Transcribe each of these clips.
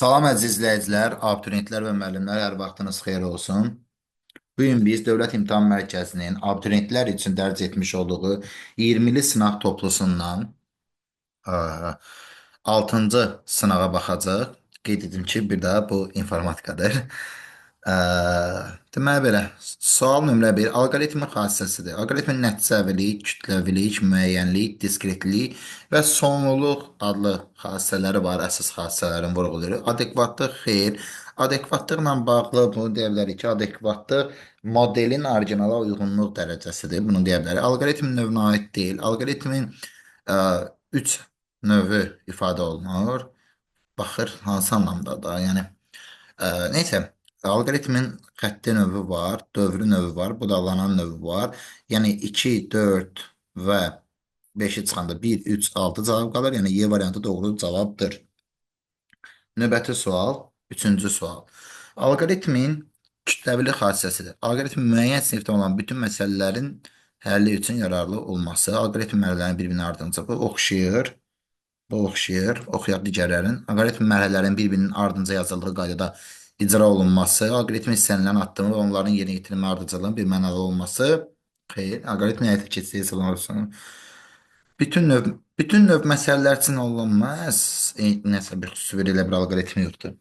Salam əziz izləyicilər, abituriyentlər və müəllimlər, hər vaxtınız xeyir olsun. Bugün biz Dövlət İmtahan Mərkəzinin abituriyentlər üçün dərc etmiş olduğu 20-li sınaq toplusundan 6-cı sınağa baxacaq. Qeyd edim ki, bir də bu informatikadır. Ə, Deməli belə, sual nömrə 1 alqoritmin xassəsidir. Alqoritmin nəticəvilik, kütləvilik, müəyyənlik, diskretlik və sonluluq adlı xassələri var, əsas xassələrin vurğulayır. Adekvatlıq xeyr. Adekvatlıqla bağlı bunu deyə bilərik ki, adekvatlıq modelin orijinala uyğunluq dərəcəsidir. Bunu deyə bilərik. Alqoritmin növünə aid deyil. Alqoritmin 3 növü ifadə olunur. Baxır hansı anlamda da, yəni neysə, alqoritmin xətti növü var, dövrü növü var, budalanan növü var. Yəni 2, 4 və 5-i çıxanda 1, 3, 6 cavab qalır. Yəni Y variantı doğru cavabdır. Növbəti sual, üçüncü sual. Alqoritmin kütləvilik xassəsidir. Alqoritm müəyyən sinifdə olan bütün məsələlərin həlli üçün yararlı olması. Alqoritm mərhələlərinin bir-birinin ardınca bu oxşayır. Bu oxşayır. Oxuyaq digərlərin. Alqoritm mərhələlərinin bir-birinin ardınca yazıldığı qaydada icra olunması, alqoritmin istənilən addımı və onların yerinə yetirilmə ardıcıllığının bir mənalı olması. Xeyr, alqoritmin həyata keçirdiyi hesablaması. Bütün növ məsələlər üçün olunmaz. Nəsə bir xüsusi elə bir alqoritmi yoxdur.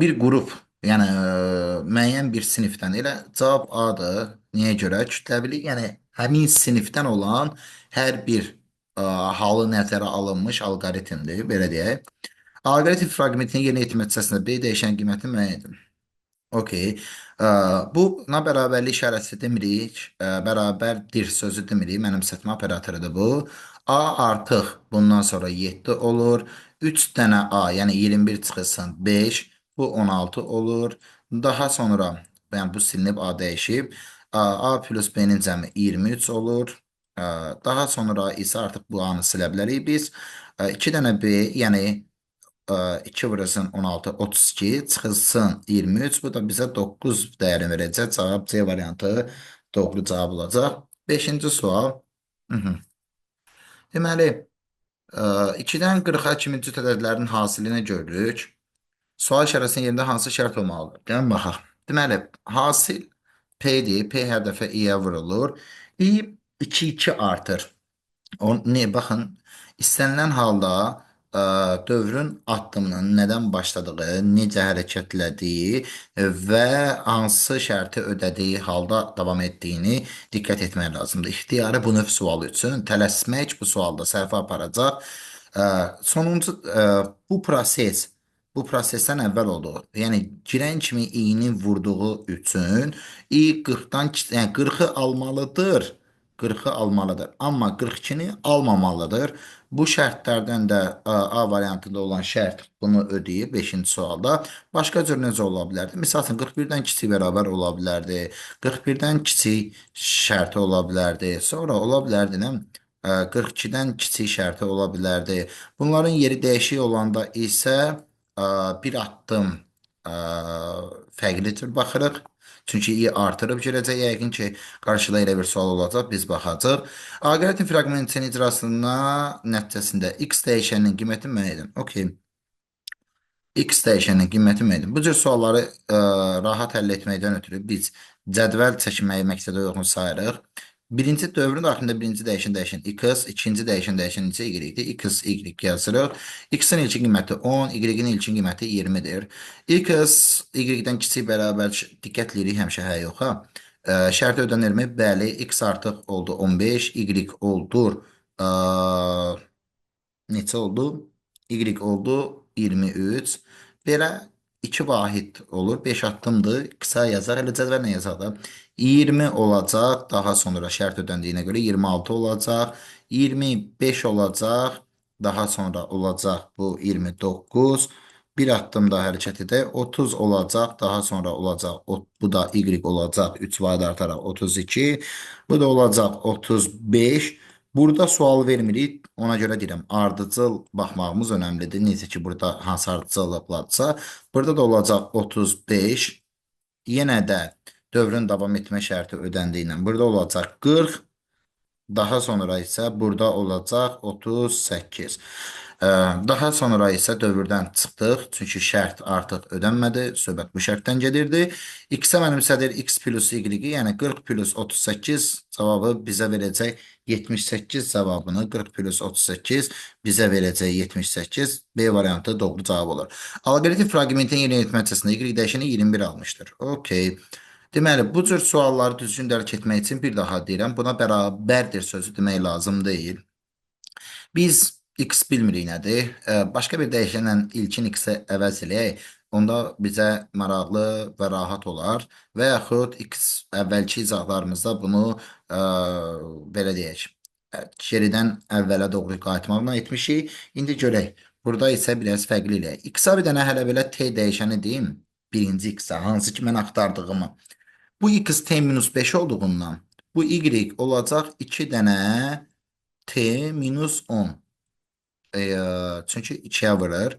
Bir qrup, yəni müəyyən bir sinifdən elə cavab A-dır. Niyə görə? Kütləvilik, yəni həmin sinifdən olan hər bir halı nəzərə alınmış alqoritmdir, belə deyək. Alqoritm fraqmentini yerinə yetirmə nəticəsində B dəyişən qiyməti müəyyən edin. Okey. Buna bərabərlik işarəsi demirik, bərabərdir sözü demirik, mənimsətmə operatorudur bu. A artıq bundan sonra 7 olur. 3 dənə A, yəni 21 çıxılsın 5, bu 16 olur. Daha sonra, yəni bu silinib A dəyişib. A plus B-nin cəmi 23 olur. Daha sonra isə artıq bu A-nı silə bilərik biz. 2 dənə B, yəni 2 vurursun 16, 32, çıxılsın 23. Bu da bizə 9 dəyərini verəcək. Cavab C variantı doğru cavab olacaq. 5-ci sual. Deməli, 2-dən 40-a kimi cüt ədədlərin hasilini görürük. Sual işarəsinin yerində hansı şərt olmalıdır? Gəlin baxaq. Deməli, hasil P-dir. P hər dəfə I-yə vurulur. I 2 artır. Ne, baxın, istənilən halda dövrün addımının nədən başladığı, necə hərəkətlədiyi və hansı şərti ödədiyi halda davam etdiyini diqqət etmək lazımdır. İxtiyarı bu növ sual üçün tələsmək bu sualda səhvə aparacaq. Sonuncu bu prosesdən əvvəl oldu. Yəni girən kimi i-ni vurduğu üçün i 40-dan, yəni 40-ı almalıdır. 40-ı almalıdır. Amma 42-ni almamalıdır. Bu şərtlərdən də A variantında olan şərt bunu ödəyir 5-ci sualda. Başqa cür necə ola bilərdi? Məsələn, 41-dən kiçik bərabər ola bilərdi. 41-dən kiçik şərti ola bilərdi. Sonra ola bilərdi, nə? 42-dən kiçik şərti ola bilərdi. Bunların yeri dəyişik olanda isə bir addım fərqli cür baxırıq. Çünki i artırıb girəcək. Yəqin ki, qarşıda elə bir sual olacaq. Biz baxacaq. Alqoritm fraqmentinin icrasına nəticəsində x dəyişəninin qiyməti müəyyən edin. Okey. X dəyişəninin qiyməti müəyyən edin. Bu cür sualları rahat həll etməkdən ötürü biz cədvəl çəkməyi məqsədə uyğun sayırıq. Birinci dövrün daxilində birinci dəyişən x, ikinci dəyişən necə y-dir. X, y yazırıq. X-in ilkin qiyməti 10, y-in ilkin qiyməti 20-dir. X, y-dən kiçik bərabər diqqət edirik həmişə hə yox ha. Şərti ödənilmi? Bəli, x artıq oldu 15, y oldu neçə oldu? Y oldu 23. Belə 2 vahid olur. 5 addımdır. Qısa yazar. Elə cədvəllə yazaq da. 20 olacaq. Daha sonra şərt ödəndiyinə görə 26 olacaq. 25 olacaq. Daha sonra olacaq bu 29. Bir addım daha hərəkət edək. 30 olacaq. Daha sonra olacaq. Bu da Y olacaq. 3 vahid artaraq 32. Bu da olacaq 35. Burada sual vermirik. Ona görə deyirəm, ardıcıl baxmağımız önəmlidir. Necə ki, burada hansı ardıcıllıqlarsa. Burada da olacaq 35. Yenə də dövrün davam etmə şərti ödəndiyi burada olacaq 40. Daha sonra isə burada olacaq 38. Daha sonra isə dövrdən çıxdıq, çünki şərt artıq ödənmədi, söhbət bu şərtdən gedirdi. X-ə mənimsədir x plus y-i, yəni 40 plus 38 cavabı bizə verəcək 78 cavabını, 40 plus 38 bizə verəcək 78, B variantı doğru cavab olur. Alqoritm fraqmentin yerinə etməcəsində y dəyişəni 21 almışdır. Okey. Deməli, bu cür sualları düzgün dərk etmək üçün bir daha deyirəm, buna bərabərdir sözü demək lazım deyil. Biz x bilmirik nədir. Başqa bir dəyişənlə ilkin x-i əvəz eləyək. Onda bizə maraqlı və rahat olar. Və yaxud x əvvəlki izahlarımızda bunu belə deyək. Geridən əvvələ doğru qayıtmaqla etmişik. İndi görək. Burada isə biraz fərqli eləyək. X-a bir dənə hələ belə t dəyişəni deyim. Birinci x-a, hansı ki mən axtardığımı. Bu x t minus 5 olduğundan bu y olacaq 2 dənə t minus 10. Çünki 2-yə vurur.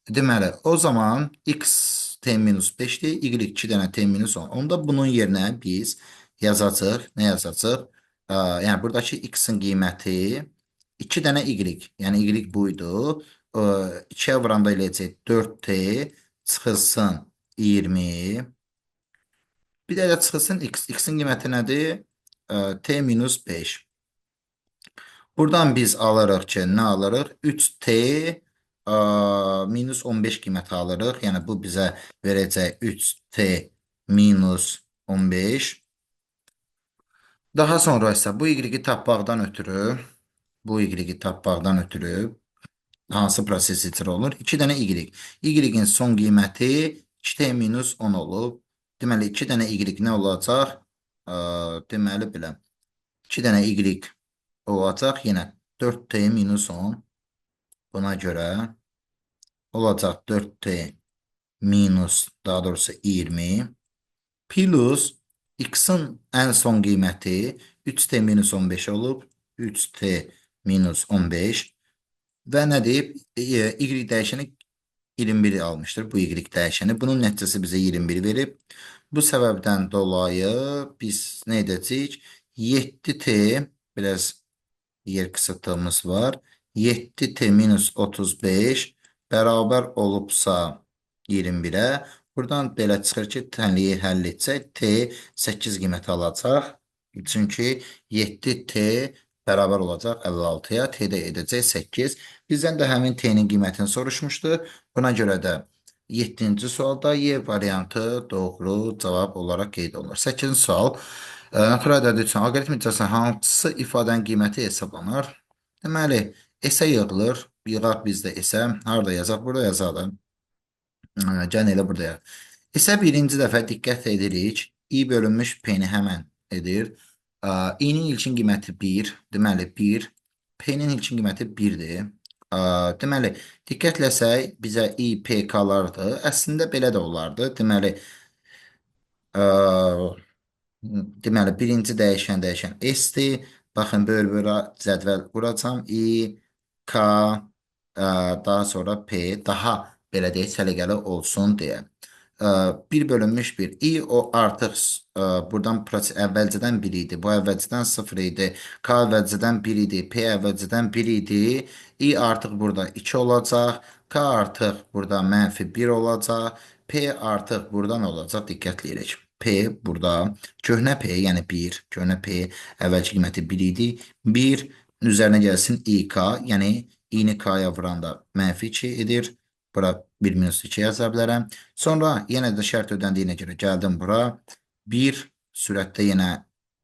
Deməli, o zaman x t minus 5-dir, y 2 dənə t minus 10. Onda bunun yerinə biz yazacaq, nə yazacaq? Yəni, buradakı x-in qiyməti 2 dənə y, yəni y buydu. 2-yə vuranda eləyəcək 4t çıxılsın 20. Bir də elə çıxılsın x. X-in qiyməti nədir? T minus 5. Buradan biz alırıq ki, nə alırıq? 3t minus 15 qiyməti alırıq. Yəni, bu bizə verəcək 3t minus 15. Daha sonra isə bu y-i tapmaqdan ötürü hansı proses icra olur? 2 dənə y. Y-in son qiyməti 2t minus 10 olub. Deməli, 2 dənə y nə olacaq? Deməli, belə. 2 dənə y olacaq yenə 4t minus 10. Buna görə olacaq 4t minus, daha doğrusu 20 plus x-in ən son qiyməti 3t minus 15 olub. 3t minus 15 və nə deyib? Y dəyişəni 21 almışdır bu y dəyişəni. Bunun nəticəsi bizə 21 verib. Bu səbəbdən dolayı biz nə edəcəyik? 7t, biraz yer kısıtlığımız var. 7t minus 35 bərabər olubsa 21-ə. Buradan belə çıxır ki, tənliyi həll etsək, t 8 qiyməti alacaq. Çünki 7t bərabər olacaq 56-ya, t də edəcək 8. Bizdən də həmin t-nin qiymətini soruşmuşdu. Buna görə də 7-ci sualda Y variantı doğru cavab olaraq qeyd olunur. 8-ci sual. Natural ədədi üçün alqoritm icrasında hansı ifadənin qiyməti hesablanır? Deməli, S-ə yığılır. Yığaq bizdə S-ə. Harada yazaq? Burada yazalım. Gəlin elə burada yazaq. S-ə birinci dəfə diqqət edirik. I bölünmüş P-ni həmən edir. I-nin ilkin qiyməti 1. Deməli, 1. P-nin ilkin qiyməti 1-dir. Deməli, diqqətləsək, bizə I, P qalardı. Əslində belə də olardı. Deməli, birinci dəyişən S-dir. Baxın, böl-bölə cədvəl quracam. I, K, daha sonra P, daha belə deyək, səliqəli olsun deyə. 1 bölünmüş 1. I o artıq buradan əvvəlcədən 1 idi. Bu əvvəlcədən 0 idi. K əvvəlcədən 1 idi. P əvvəlcədən 1 idi. I artıq burada 2 olacaq. K artıq burada mənfi 1 olacaq. P artıq buradan olacaq. Diqqətli eləyək. P burada köhnə P, yəni 1. Köhnə P əvvəlki qiyməti 1 idi. 1 üzərinə gəlsin İK, yəni i-ni K-ya vuranda mənfi 2 edir. Bura 1 minus 2 yaza bilərəm. Sonra yenə də şərt ödəndiyinə görə gəldim bura. 1 sürətdə yenə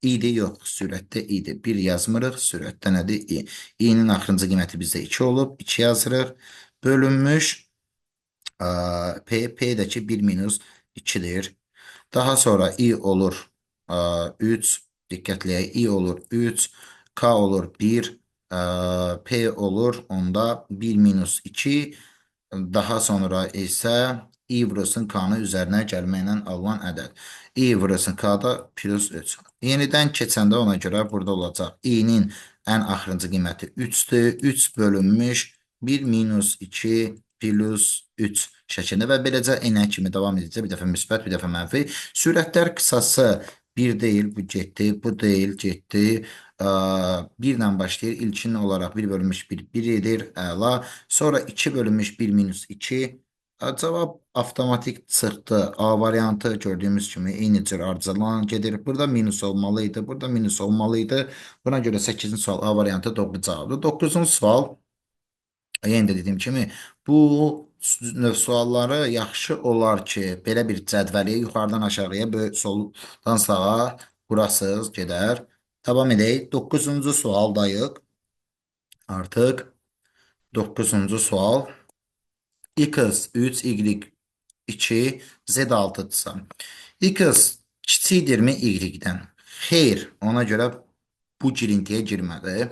i-dir, yox, sürətdə i-dir. 1 yazmırıq, sürətdə nədir? I. I-nin axırıncı qiyməti bizdə 2 olub. 2 yazırıq. Bölünmüş P, P-dəki 1 minus 2-dir. Daha sonra i olur 3. Diqqətləyək, i olur 3. K olur 1. P olur onda 1 minus 2. Daha sonra isə i vurulsun K-nı üzərinə gəlməklə alınan ədəd. I vurulsun K-da plus 3. Yenidən keçəndə ona görə burada olacaq. I-nin ən axırıncı qiyməti 3-dür. 3 bölünmüş 1 minus 2 plus 3 şəklində və beləcə enə kimi davam edəcək. Bir dəfə müsbət, bir dəfə mənfi. Sürətlər qısası 1 deyil, bu getdi, bu deyil, getdi. 1 ilə başlayır. İlkin olaraq 1 bölünmüş 1 edir. Əla. Sonra 2 bölünmüş 1 minus 2. Cavab avtomatik çıxdı. A variantı gördüyümüz kimi eyni cür ardıcıllanan gedir. Burada minus olmalıydı. Burada minus olmalıydı. Buna görə 8-ci sual A variantı doğru cavabdır. 9-cu sual. Yenə də dediyim kimi bu növ sualları yaxşı olar ki, belə bir cədvəli yuxarıdan aşağıya, soldan sağa qurasız gedər. Davam edək. 9-cu sualdayıq. Artıq 9-cu sual. X 3, Y 2, Z 6-dırsa. X kiçikdirmi Y-dən? Xeyr, ona görə bu girintiyə girmədi.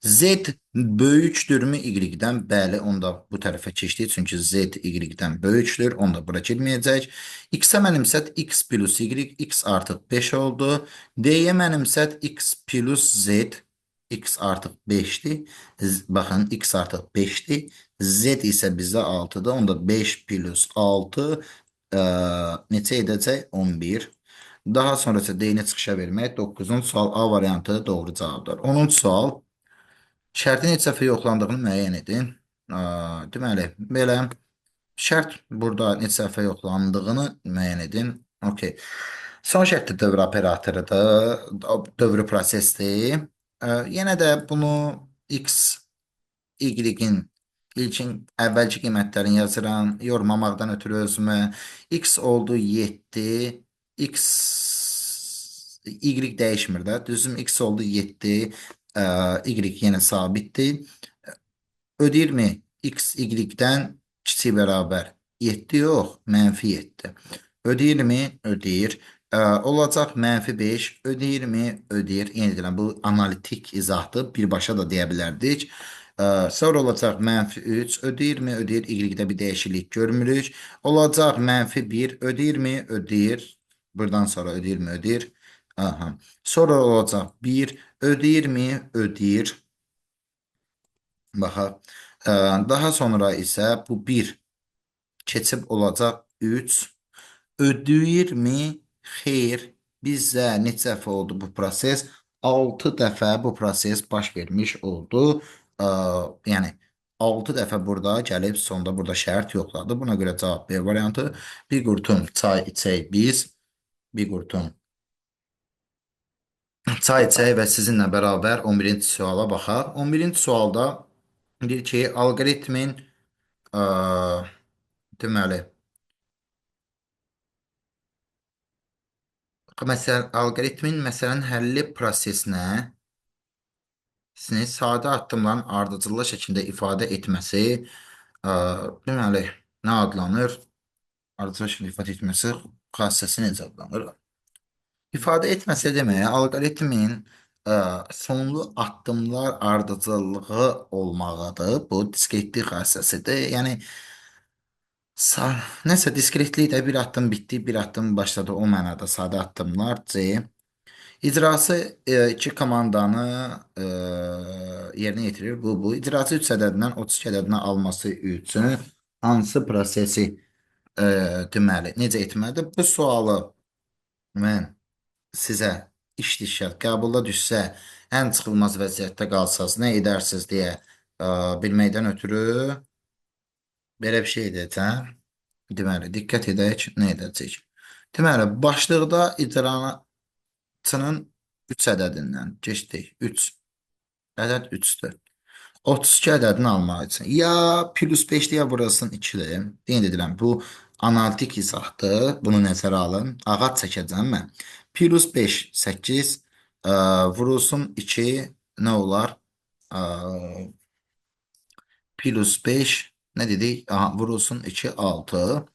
Z böyükdürmü Y-dən? Bəli, onda bu tərəfə keçdik. Çünki Z Y-dən böyükdür. Onda bura girməyəcək. X-ə mənimsət X plus Y. X artıq 5 oldu. D-yə mənimsət X plus Z. X artıq 5-dir. Baxın, X artıq 5-dir. Z isə bizdə 6-dır. Onda 5 plus 6 neçə edəcək? 11. Daha sonra isə D-ni çıxışa vermək. 9-cu sual A variantı doğru cavabdır. 10-cu sual. Şərtin neçə dəfə yoxlandığını müəyyən edin. Deməli, belə şərt burada neçə dəfə yoxlandığını müəyyən edin. Okay. Son şərtdə dövr operatorudur, dövrü prosesdir. Yenə də bunu X, Y-in ilkin əvvəlki qiymətlərini yazıram. Yormamaqdan ötürü özümə. X oldu 7. X, Y dəyişmir də. Düzüm X oldu 7. Y yenə sabitdir. Ödəyirmi? X, Y-dən kiçik bərabər 7 yox, mənfi 7. Ödəyirmi? Ödəyir. Olacaq mənfi 5. Ödəyirmi? Ödəyir. Yenə deyirəm, bu analitik izahdır. Birbaşa da deyə bilərdik. Sonra olacaq mənfi 3. Ödəyirmi? Ödəyir. Y-də bir dəyişiklik görmürük. Olacaq mənfi 1. Ödəyirmi? Ödəyir. Buradan sonra ödəyirmi? Ödəyir. Aha. Sonra olacaq 1. Ödəyirmi? Ödəyir. Baxaq. Daha sonra isə bu 1 keçib olacaq 3. Ödəyirmi? Xeyr. Bizə neçə dəfə oldu bu proses? 6 dəfə bu proses baş vermiş oldu. Yəni 6 dəfə burada gəlib sonda burada şərt yoxladı. Buna görə cavab B variantı. Bir qurtum çay içək biz. Bir qurtum çay içək və sizinlə bərabər 11-ci suala baxaq. 11-ci sualda deyir ki, alqoritmin deməli, alqoritmin məsələnin həlli prosesinə sadə addımların ardıcılla şəkildə ifadə etməsi deməli, nə adlanır? Ardıcılla şəkildə ifadə etməsi xassəsi necə adlanır? İfadə etməsi demək, alqoritmin sonlu addımlar ardıcıllığı olmağıdır. Bu diskretli xassəsidir. Yəni, nəsə diskretlikdə bir addım bitdi, bir addım başladı. O mənada sadə addımlar C. İcrası iki komandanı yerinə yetirir. Bu. İcrası 3 ədədindən 32 ədədinə alması üçün hansı prosesi deməli, necə etməlidir? Bu sualı mən sizə iş-dişət qəbulda düşsə, ən çıxılmaz vəziyyətdə qalsaz, nə edərsiniz deyə bilməkdən ötürü belə bir şey edəcəm. Deməli, diqqət edək, nə edəcək? Deməli, başlıqda icraçının 3 ədədindən keçdik. 3 ədəd 3-dür. 32 ədədini almaq üçün. Ya plus 5-dir, ya burasının 2-dir. Yenə deyirəm, bu analitik izahdır. Bunu nəzərə alın. Ağac çəkəcəm mən. Plus 5, 8 vurulsun 2 nə olar? Plus 5 nə dedik? Aha, vurulsun 2, 6.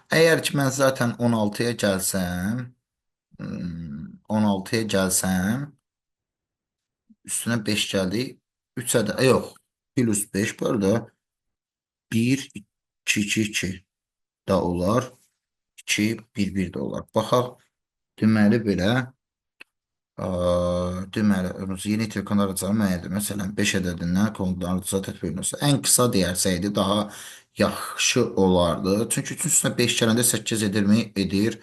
Əgər ki, mən zaten 16-ya gəlsəm, 16-ya gəlsəm, üstünə 5 gəldi. 3 ədəd, yox, plus 5 bu arada 1, 2, 2, 2 da olar. 2, 1, 1 də olar. Baxaq, deməli belə, deməli, yeni telefonlar açarı müəyyəndir. Məsələn, 5 ədədindən konularınıza tətbiq olunursa, ən qısa deyərsəydi daha yaxşı olardı. Çünki 3-ün üstünə 5 gələndə 8 edirmi? Edir.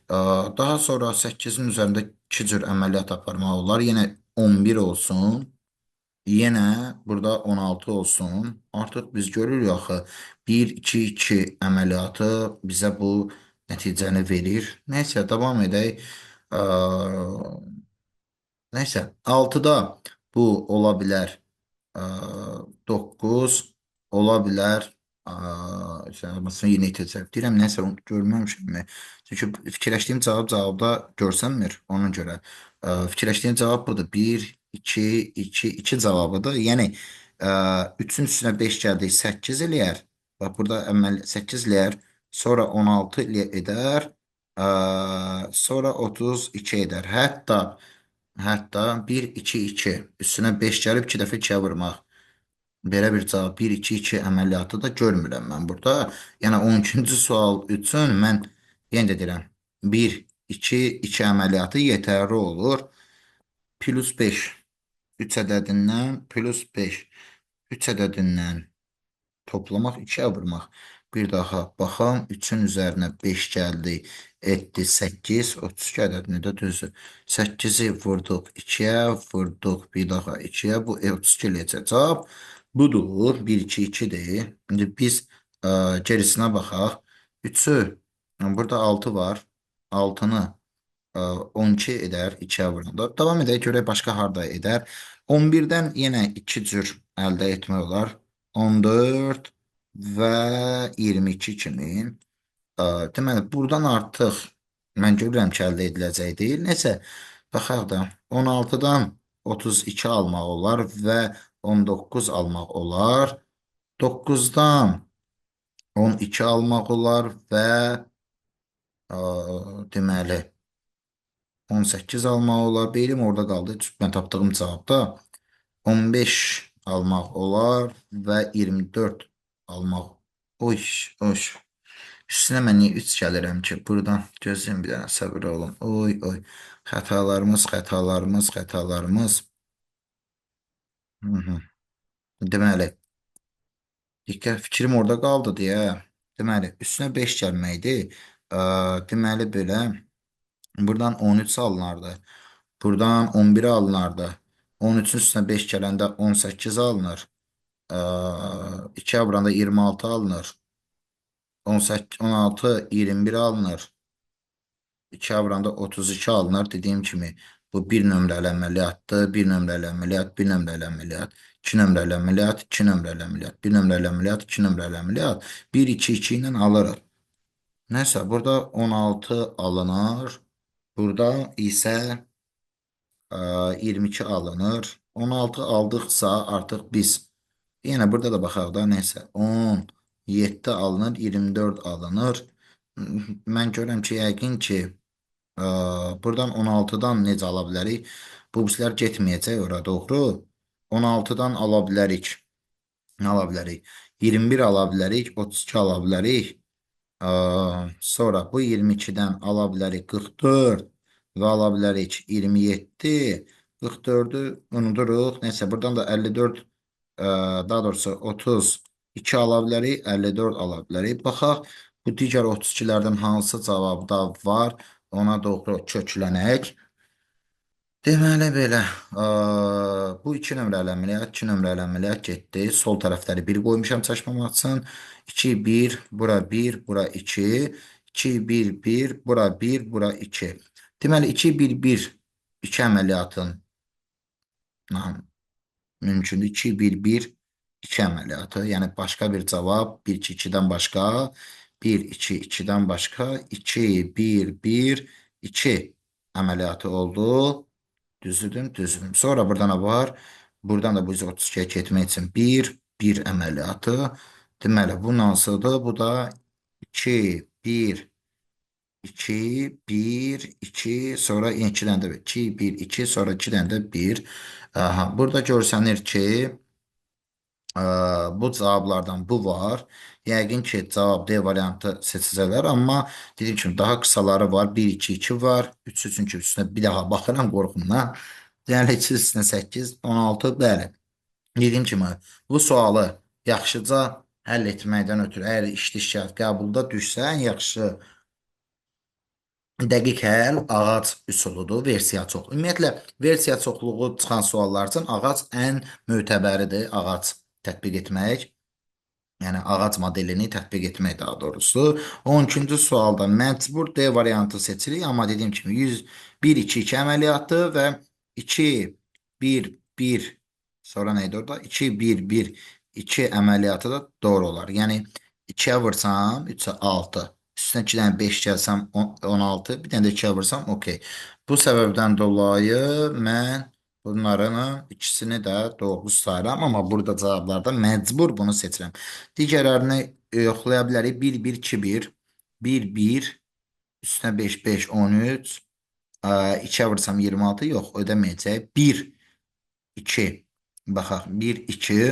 Daha sonra 8-in üzərində 2 cür əməliyyat aparmaq olar. Yenə 11 olsun. Yenə burada 16 olsun. Artıq biz görürük axı 1 2 2 əməliyyatı bizə bu nəticəni verir. Nəysə davam edək. Ə, Nəysə 6-da bu ola bilər 9 ola bilər məsələn yeni itirsək. Deyirəm nəsə onu görməmişəm. Çünki fikirləşdiyim cavabda görsənmir ona görə. Fikirləşdiyim cavab budur. 1 2 2 2 cavabıdır. Yəni 3-ün üstünə 5 gəldik 8 eləyər. Bax burada əməl 8 eləyər. Sonra 16 edər. Sonra 32 edər. Hətta 1 2 2 üstünə 5 gəlib 2 dəfə 2-yə vurmaq. Belə bir cavab 1 2 2 əməliyyatı da görmürəm mən burada. Yəni 12-ci sual üçün mən yenə də deyirəm 1 2 2 əməliyyatı yetərli olur. Plus 5 3 ədədindən plus 5 3 ədədindən toplamaq, 2-yə vurmaq. Bir daha baxam. 3-ün üzərinə 5 gəldi. Etdi 8. 32 ədədini də düzdür. 8-i vurduq 2-yə, vurduq bir daha 2-yə. Bu 32 eləyəcək. Cavab budur. 1, 2, 2-dir. İndi biz gerisinə baxaq. 3-ü, burada 6 var. 6-nı 12 edər 2-yə vuranda. Davam edək, görək başqa harda edər. 11-dən yenə 2 cür əldə etmək olar. 14 və 22 kimi. Deməli, buradan artıq mən görürəm ki, əldə ediləcək deyil. Nəsə, baxaq da 16-dan 32 almaq olar və 19 almaq olar. 9-dan 12 almaq olar və deməli 18 almaq olar. Beynim orada qaldı. Mən tapdığım cavabda 15 almaq olar və 24 almaq. Oy, oy. Üstünə mən niyə 3 gəlirəm ki? Buradan gözləyim bir dənə səbir olun. Oy, oy. Xətalarımız. Hı -hı. Deməli, diqqət fikrim orada qaldı deyə. Deməli, üstünə 5 gəlməkdir. Deməli belə buradan 13 alınardı. Buradan 11 alınardı. 13-ün üstünə 5 gələndə 18 alınır. 2-yə vuranda 26 alınır. 18, 16, 21 alınır. 2-yə vuranda 32 alınır. Dediyim kimi bu bir nömrəli əməliyyatdır. Bir nömrəli əməliyyat, bir nömrəli əməliyyat, 2 nömrəli əməliyyat, 2 nömrəli əməliyyat, bir nömrəli əməliyyat, 2 nömrəli əməliyyat. 1, 2, 2 ilə alırıq. Nəsə, burada 16 alınır. Burada isə 22 alınır. 16 aldıqsa artıq biz yenə burada da baxaq da nəsə 17 alınır, 24 alınır. Mən görürəm ki, yəqin ki buradan 16-dan necə ala bilərik? Bu bizlər getməyəcək ora, doğru? 16-dan ala bilərik. Nə ala bilərik? 21 ala bilərik, 32 ala bilərik. Sonra bu 22-dən ala bilərik 44 və ala bilərik 27. 44-ü unuduruq. Nəysə, buradan da 54, daha doğrusu 32 ala bilərik, 54 ala bilərik. Baxaq, bu digər 32-lərdən hansı cavabda var? Ona doğru köklənək. Deməli belə, bu 2 nömrəli əməliyyat, 2 nömrəli əməliyyat getdi. Sol tərəfləri 1 qoymuşam çaşmamaq üçün. 2, 1, bura 1, bura 2. 2, 1, 1, bura 1, bura 2. Deməli, 2, 1, 1, 2 əməliyyatın mümkündür. 2, 1, 1, 2 əməliyyatı. Yəni, başqa bir cavab. 1, 2, 2-dən başqa. 1, 2, 2-dən başqa. 2, 1, 1, 2 əməliyyatı oldu. Düzdür. Sonra burada nə var? Buradan da bu 32-yə getmək üçün 1, 1 əməliyyatı. Deməli, bu hansıdır? Bu da 2, 1, 2, 1, 2, sonra 2-dən də 2, 1, 2, sonra 2-dən də 1. Burada görsənir ki, bu cavablardan bu var. Yəqin ki, cavab D variantı seçəcəklər, amma dediyim kimi daha qısaları var. 1, 2, 2 var. 3 çünki üstünə bir daha baxıram qorxumdan. Yəni 2 üstünə 8, 16, bəli. Dediyim kimi, bu sualı yaxşıca həll etməkdən ötürü, əgər iştirak qəbulda düşsən, yaxşı Dəqiq həll ağac üsuludur, versiya çoxluğu. Ümumiyyətlə, versiya çoxluğu çıxan suallar üçün ağac ən mötəbəridir, ağac tətbiq etmək. Yəni ağac modelini tətbiq etmək daha doğrusu. 12-ci sualda məcbur D variantı seçirik, amma dediyim kimi 1-2-2 əməliyyatı və 2-1-1 sonra nə idi orada? 2-1-1-2 əməliyyatı da doğru olar. Yəni 2-yə vursam 3-ə 6. Üstünə 2-dən 5 gəlsəm 16, bir dənə də 2-yə vursam okey. Bu səbəbdən dolayı mən bunların ikisini də doğru sayıram, amma burada cavablarda məcbur bunu seçirəm. Digərlərini yoxlaya bilərik. 1-1-2-1, 1-1, üstünə 5-5, 13, 2-yə vursam 26, yox, ödəməyəcək. 1-2, baxaq, 1-2,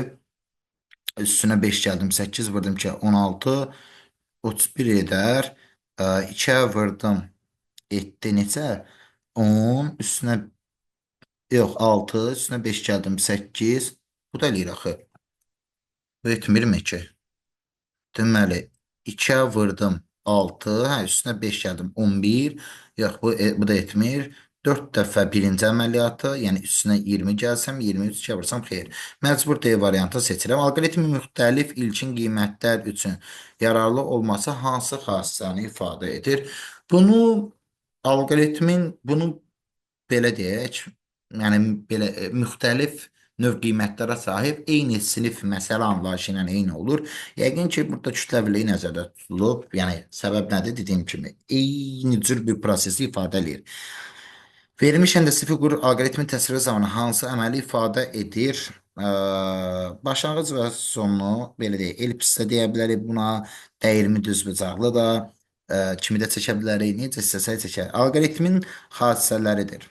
üstünə 5 gəldim, 8 vurdum ki, 16, 31 edər. 2-yə vurdum, etdi neçə? 10, üstünə yox, 6, üstünə 5 gəldim, 8. Bu da eləyir axı. Bu etmirmi ki? Deməli, 2-yə vurdum 6, hə, üstünə 5 gəldim 11. Yox, bu da etmir. 4 dəfə birinci əməliyyatı, yəni üstünə 20 gəlsəm, 23 2-yə vursam xeyr. Məcbur D variantı seçirəm. Alqoritmin müxtəlif ilkin qiymətlər üçün yararlı olması hansı xassəni ifadə edir? Bunu belə deyək, yəni belə müxtəlif növ qiymətlərə sahib eyni sinif məsələ anlayışı ilə eyni olur. Yəqin ki, burada kütləviliyi nəzərdə tutulub. Yəni səbəb nədir? Dediyim kimi, eyni cür bir prosesi ifadə eləyir. Verilmiş həndəsi fiqur alqoritmin təsviri zamanı hansı əməli ifadə edir? Başlanğıc və sonunu belə deyək, elipsdə deyə bilərik buna, dəyirmi düzbucaqlı da, kimi də çəkə bilərik, necə istəsək çəkək. Alqoritmin hadisələridir.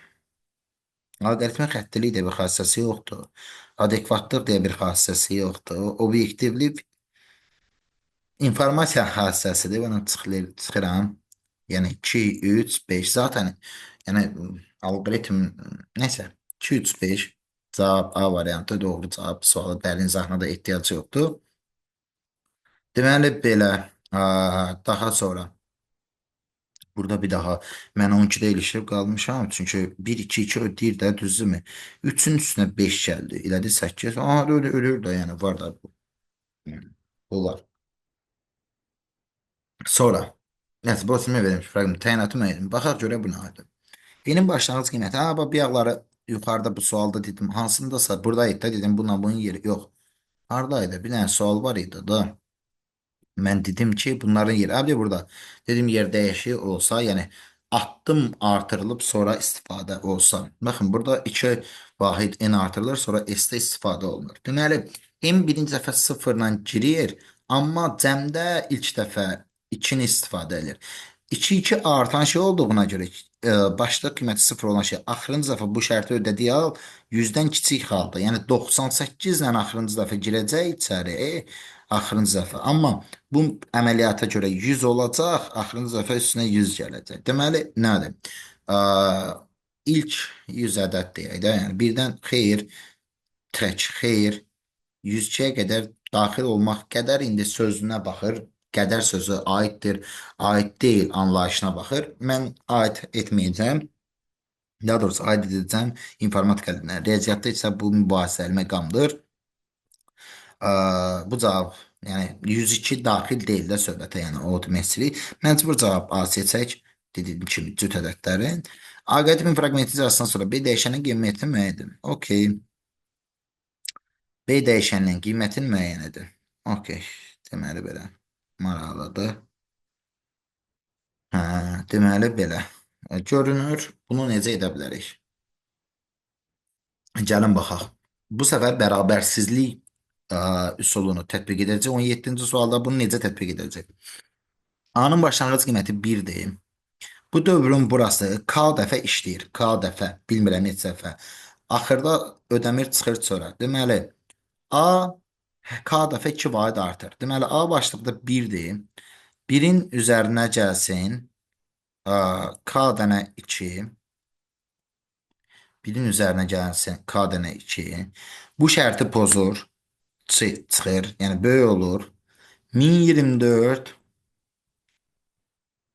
Alqoritmin xəttilik deyə bir xassəsi yoxdur. Adekvatlıq deyə bir xassəsi yoxdur. Obyektivlik informasiya xassəsidir. Bunu çıxıram. Yəni 2, 3, 5 zaten yəni alqoritm nəsə 2, 3, 5 cavab A variantı doğru cavab. Sualı dərin izahına da ehtiyac yoxdur. Deməli belə daha sonra burada bir daha mən 12-də ilişib qalmışam. Çünki 1, 2, 2 ödəyir də düzdürmü? 3-ün üstünə 5 gəldi. Elədi 8. Aha, ölür də yəni var da bu. Yəni, bu var. Sonra nəsə burası nə verilmiş fraqment təyinatı müəyyən. Baxaq görə bu nə aydın. Yeni başlanğıc qiyməti. Ha, bu bayaqları yuxarıda bu sualda dedim. Hansındasa buradaydı da dedim bununla bunun yeri yox. Hardaydı? Bir dənə sual var idi da. Mən dedim ki, bunların yeri, abi burada dedim yer dəyişik olsa, yəni addım artırılıb sonra istifadə olsa. Baxın, burada 2 vahid n artırılır, sonra s-də istifadə olunur. Deməli, n birinci dəfə sıfırla girir, amma cəmdə ilk dəfə 2-ni istifadə edir. 2-2 artan şey olduğuna görə başlıq qiyməti 0 olan şey axırıncı dəfə bu şərti ödədiyi hal 100-dən kiçik halda, yəni 98 ilə axırıncı dəfə girəcək içəri, axırıncı dəfə. Amma bu əməliyyata görə 100 olacaq, axırıncı dəfə üstünə 100 gələcək. Deməli, nədir? Ə, ilk 100 ədəd deyək də, yəni birdən xeyr, tək xeyr, 102-yə qədər daxil olmaq qədər indi sözünə baxır. Qədər sözü aiddir, aid deyil anlayışına baxır. Mən aid etməyəcəm. Daha doğrusu aid edəcəm informatika dilinə. Riyaziyyatda isə bu mübahisəli məqamdır. Bu cavab yəni 102 daxil deyil də söhbətə, yəni o deməkçilik. Məcbur cavab A seçək. Dediyim kimi cüt ədədlərin. Alqoritmin fraqmentizasından sonra B dəyişənin qiymətini müəyyən edin. Okey. B dəyişəninin qiymətini müəyyən edin. Okey. Deməli belə. Maraqlıdır. Hə, deməli belə. Görünür. Bunu necə edə bilərik? Gəlin baxaq. Bu səfər bərabərsizlik üsulunu tətbiq edəcək. 17-ci sualda bunu necə tətbiq edəcək? A-nın başlanğıc qiyməti 1-dir. Bu dövrün burası K dəfə işləyir. K dəfə, bilmirəm neçə dəfə. Axırda ödəmir çıxır çölə. Deməli, A K dəfə 2 vaid artır. Deməli, A başlıqda 1-dir. 1-in üzərinə gəlsin K dənə 2. 1-in üzərinə gəlsin K dənə 2. Bu şərti pozur. Çıxır. Yəni, böyük olur. 1024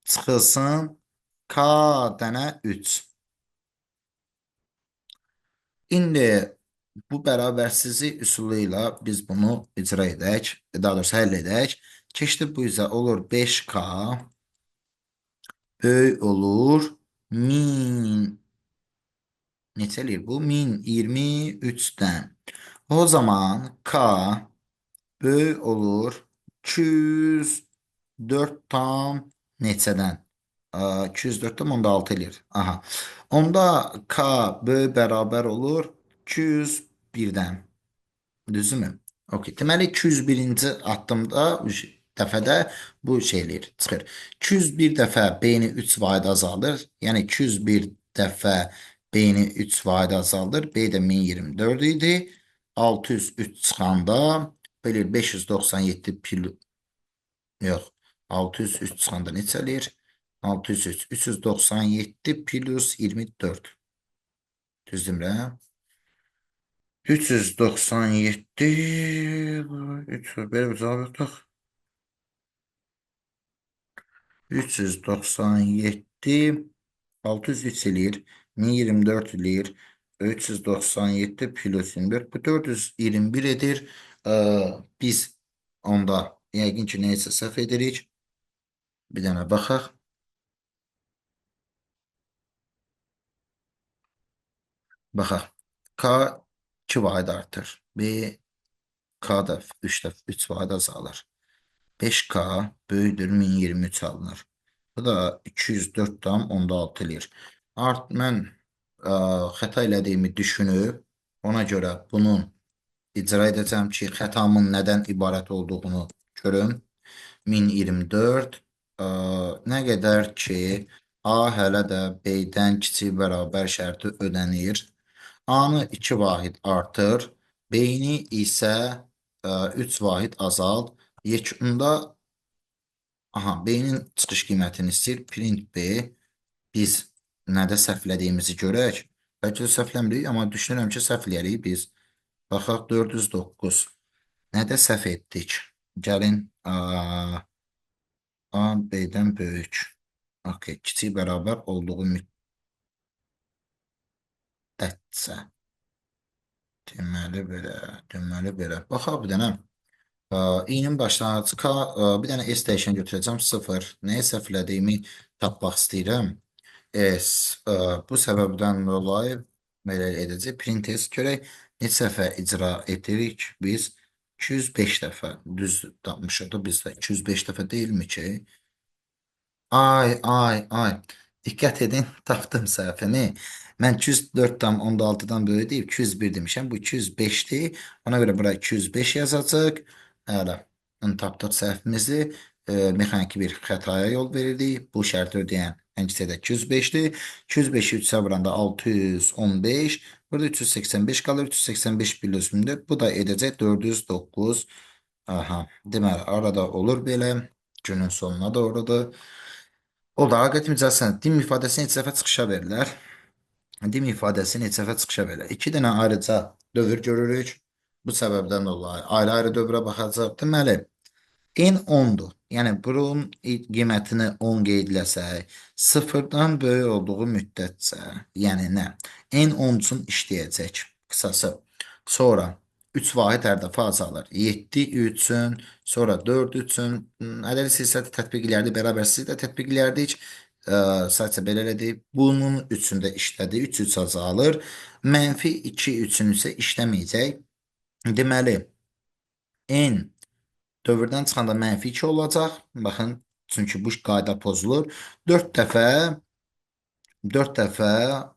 çıxılsın K dənə 3. İndi bu bərabərsizlik üsulu ilə biz bunu icra edək, daha doğrusu həll edək. Keçdi bu üzə olur 5K böyük olur 1000, neçə eləyir bu? 1023-dən. O zaman K böyük olur 204 tam neçədən? 204 tam onda 6 eləyir. Aha. Onda K böyük bərabər olur 201-dən. Düzdürmü? Okey. Deməli 201-ci addımda dəfədə bu şey eləyir, çıxır. 201 dəfə B-ni 3 vahid azaldır. Yəni 201 dəfə B-ni 3 vahid azaldır. B də 1024 idi. 603 çıxanda belə 597 yox. 603 çıxanda neçə eləyir? 603 397 plus 24. Düzdürmü? 397 belə bir cavab yoxdur. 397 603 eləyir. 1024 eləyir. 397 plus 24. Bu 421 edir. Biz onda yəqin ki, neysə səhv edirik. Bir dənə baxaq. Baxaq. K 2 vahid artır. B K da 3 vahid azalır. 5K böyükdür 1023 alınır. Bu da 204,6 eləyir. Mən xəta elədiyimi düşünüb, ona görə bunun icra edəcəm ki, xətamın nədən ibarət olduğunu görüm. 1024 nə qədər ki, A hələ də B-dən kiçik bərabər şərti ödənir. A-nı 2 vahid artır, B-ni isə 3 vahid azalt. Yekunda B-nin çıxış qiymətini istəyir. Print B. Biz nədə səhvlədiyimizi görək. Bəlkə də səhvləmirik, amma düşünürəm ki, səhv eləyərik biz. Baxaq 409. Nədə səhv etdik? Gəlin A B-dən böyük. Okay, kiçik bərabər olduğu müddətcə. Deməli belə. Baxaq bir dənə. İ'nin başlanğıcı K, bir dənə S dəyişən götürəcəm 0. Nəyə səhv elədiyimi tapmaq istəyirəm. S, bu səbəbdən dolayı belə edəcək. Print S görək neçə dəfə icra edirik biz? 205 dəfə. Düz tapmışıq da bizdə 205 dəfə deyilmi ki? Ay. Diqqət edin, tapdım səhvimi. Mən 204,6-dan böyük deyib 201 demişəm. Bu 205-dir. Ona görə bura 205 yazacaq. Hələ tapdıq səhvimizi. Mexaniki bir xətaya yol verirdik. Bu şərti ödəyən əngstədə 205-dir. 205-i 3-ə vuranda 615. Burada 385 qalır. 385 biliyorsunuz. Bu da edəcək 409. Aha. Deməli, arada olur belə. Günün sonuna doğrudur. O da qetim icazəsən dim ifadəsi neçə dəfə çıxışa verirlər. Dim ifadəsi neçə dəfə çıxışa verirlər. İki dənə ayrıca dövr görürük. Bu səbəbdən dolayı ayrı-ayrı dövrə baxacaq. Deməli, n 10-dur. Yəni, bunun qiymətini 10 qeydləsək, sıfırdan böyük olduğu müddətcə, yəni nə? N 10 üçün işləyəcək. Qısası. Sonra 3 vahid hər dəfə azalır. 7 üçün, sonra 4 üçün, ədədi silsilə tətbiq elərdik, bərabərsizlik də tətbiq elərdik. Sadəcə belə elədik. Bunun üçündə işlədi, 3 azalır. Mənfi 2 üçün isə işləməyəcək. Deməli, n dövrdən çıxanda mənfi 2 olacaq. Baxın, çünki bu qayda pozulur. 4 dəfə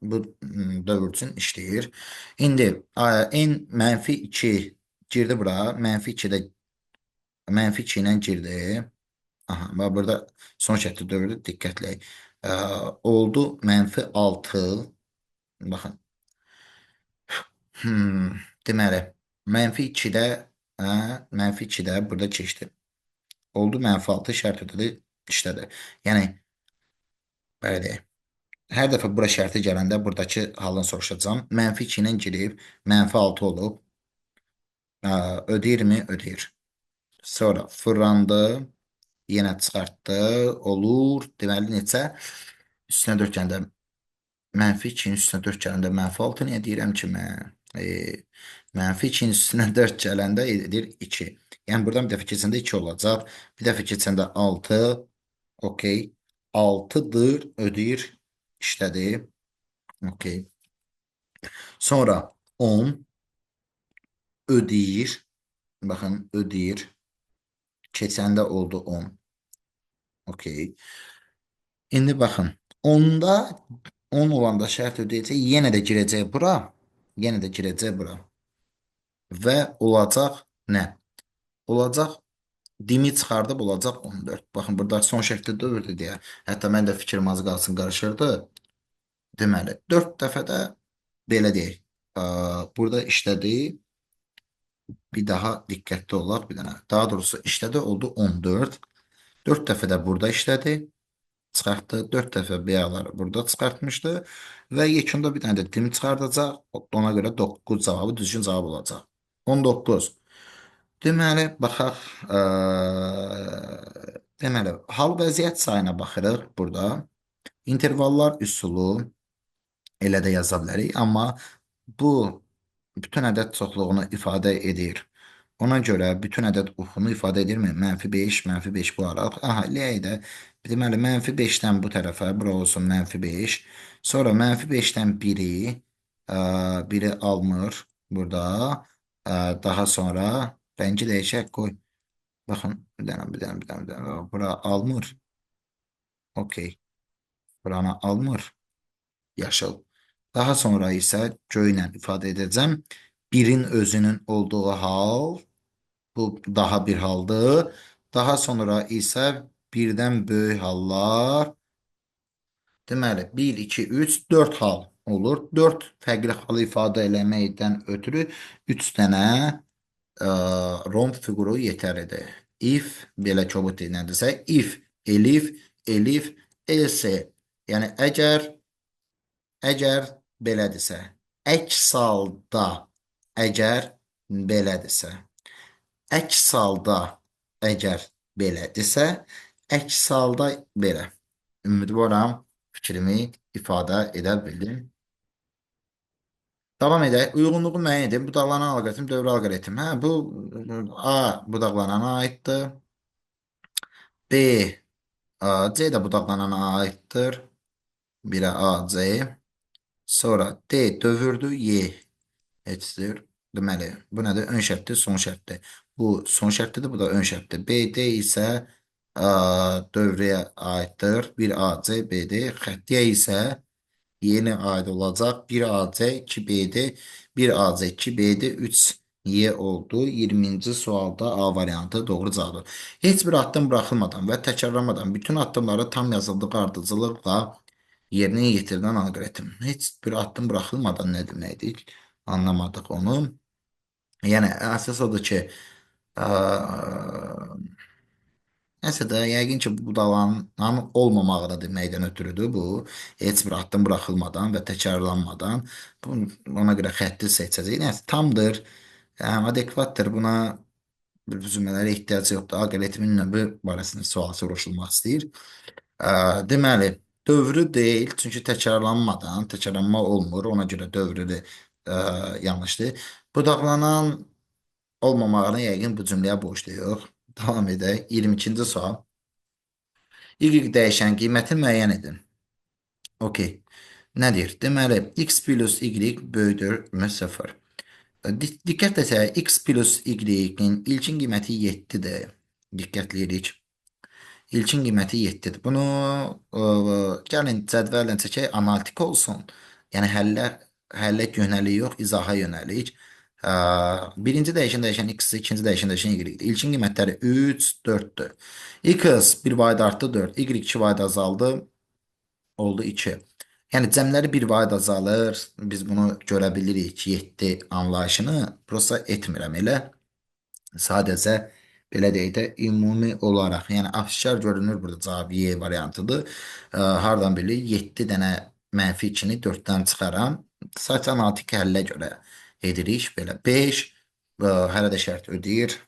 bu dövr üçün işləyir. İndi n mənfi 2 girdi bura. Mənfi 2 də mənfi 2 ilə girdi. Aha, burada son şərtli dövrdə diqqətlə. Oldu mənfi 6. Baxın. Deməli, mənfi 2-də mənfi 2-də burada keçdi. Oldu mənfi 6 şərt ödədi, işlədi. Yəni, belə deyək. Hər dəfə bura şərti gələndə buradakı halını soruşacağım. Mənfi 2 ilə girib, mənfi 6 olub. Ödəyirmi? Ödəyir. Sonra fırlandı, yenə çıxartdı, olur. Deməli, neçə? üstünə 4 gələndə mənfi 2-nin üstünə 4 gələndə mənfi 6 niyə deyirəm ki mən? Mənfi 2-nin üstünə 4 gələndə edir 2. Yəni buradan bir dəfə keçəndə 2 olacaq. Bir dəfə keçəndə 6. Okey. 6'dır ödəyir işlədi. Okey. Sonra 10 ödəyir. Baxın ödəyir. Keçəndə oldu 10. Okey. İndi baxın. 10'da 10 olanda şərt ödəyəcək. Yenə də girəcək bura. Yenə də girəcək bura. Və olacaq nə? Olacaq dimi çıxardıb olacaq 14. Baxın burada son şəkildə 4 deyə. Hətta mən də fikrim az qalsın qarışırdı. Deməli 4 dəfə də belə deyək. Burada işlədi. Bir daha diqqətli olaq bir dənə. Daha doğrusu işlədi oldu 14. 4 dəfə də burada işlədi. Çıxartdı. 4 dəfə B-ları burada çıxartmışdı. Və yekunda bir dənə də dim çıxardacaq. Ona görə 9 cavabı düzgün cavab olacaq. 19. Deməli, baxaq. Deməli, hal vəziyyət sayına baxırıq burada. İntervallar üsulu elə də yaza bilərik. Amma bu bütün ədəd çoxluğunu ifadə edir. Ona görə bütün ədəd uxunu ifadə edirmi? -5, -5 bu aralıq. Aha, eləyək də. Deməli, -5-dən bu tərəfə, bura olsun -5. Sonra -5-dən biri almır burada. Daha sonra rəngi dəyişək qoy. Baxın, bir dənə. Bura almır. Okey. Buranı almır. Yaşıl. Daha sonra isə göylə ifadə edəcəm. Birin özünün olduğu hal. Bu daha bir haldır. Daha sonra isə birdən böyük hallar. Deməli 1, 2, 3, 4 hal olur. 4 fərqli halı ifadə eləməkdən ötürü 3 dənə romb fiquru yetərlidir. If belə kobud deyiləndirsə, if, elif, elif, else. Yəni əgər belədirsə, əks halda əgər belədirsə. Əks halda əgər belədirsə, əks halda belə. Ümidvaram fikrimi ifadə edə bildim. Davam edək. Uyğunluğu müəyyən edin. Budaqlanan alqoritm, dövrü alqoritm. Hə, bu A budaqlanana aiddir. B, C də budaqlanana aiddir. 1'ə A, C. Sonra D dövrdür, Y eşitdir. Deməli, bu nədir? Ön şərtdir, son şərtdir. Bu son şərtdir, bu da ön şərtdir. BD isə dövrəyə aiddir. 1 AC, BD. Xəttiyə isə yeni aid olacaq. 1 AC, 2 BD, 1 AC, 2 BD, 3 Y oldu. 20-ci sualda A variantı doğru cavabdır. Heç bir addım buraxılmadan və təkrarlamadan bütün addımları tam yazıldığı ardıcılıqla yerinə yetirilən alqoritm. Heç bir addım buraxılmadan nə deməkdir? Anlamadıq onu. Yəni əsas odur ki, ə, nəsə də yəqin ki, bu budalanan olmamağı da deməkdən ötürüdür bu. Heç bir addım buraxılmadan və təkrarlanmadan ona görə xətti seçəcək. Yəni tamdır, adekvatdır. Buna cümlələrə ehtiyac yoxdur. Alqoritmin növü barəsində sual soruşulmaq istəyir. Deməli, dövrü deyil, çünki təkrarlanma olmur. Ona görə dövrü də yanlışdır. Budaqlanan olmamağını yəqin bu cümləyə borcluyuq. Davam edək. 22-ci sual. Y dəyişən qiyməti müəyyən edin. Okey. Nədir? Deməli, x plus y böyüdür 0. Diqqət etsək, x plus y-in ilkin qiyməti 7-dir. Diqqətləyirik. İlkin qiyməti 7-dir. Bunu gəlin cədvəllə çəkək, analitik olsun. Yəni həllə yönəlik yox, izaha yönəlik. Birinci dəyişən x, ikinci dəyişən y-dir. İlkin qiymətləri 3, 4-dür. X 1 vahid artdı 4, y 2 vahid azaldı, oldu 2. Yəni cəmləri 1 vahid azalır. Biz bunu görə bilirik 7 anlayışını. Prosta etmirəm elə. Sadəcə belə deyək də ümumi olaraq, yəni aşkar görünür burada cavab Y variantıdır. Hardan bilirik? 7 dənə mənfi 2-ni 4-dən çıxaram. Sadəcə analitik həllə görə edirik. Belə 5 hələ də şərt ödəyir.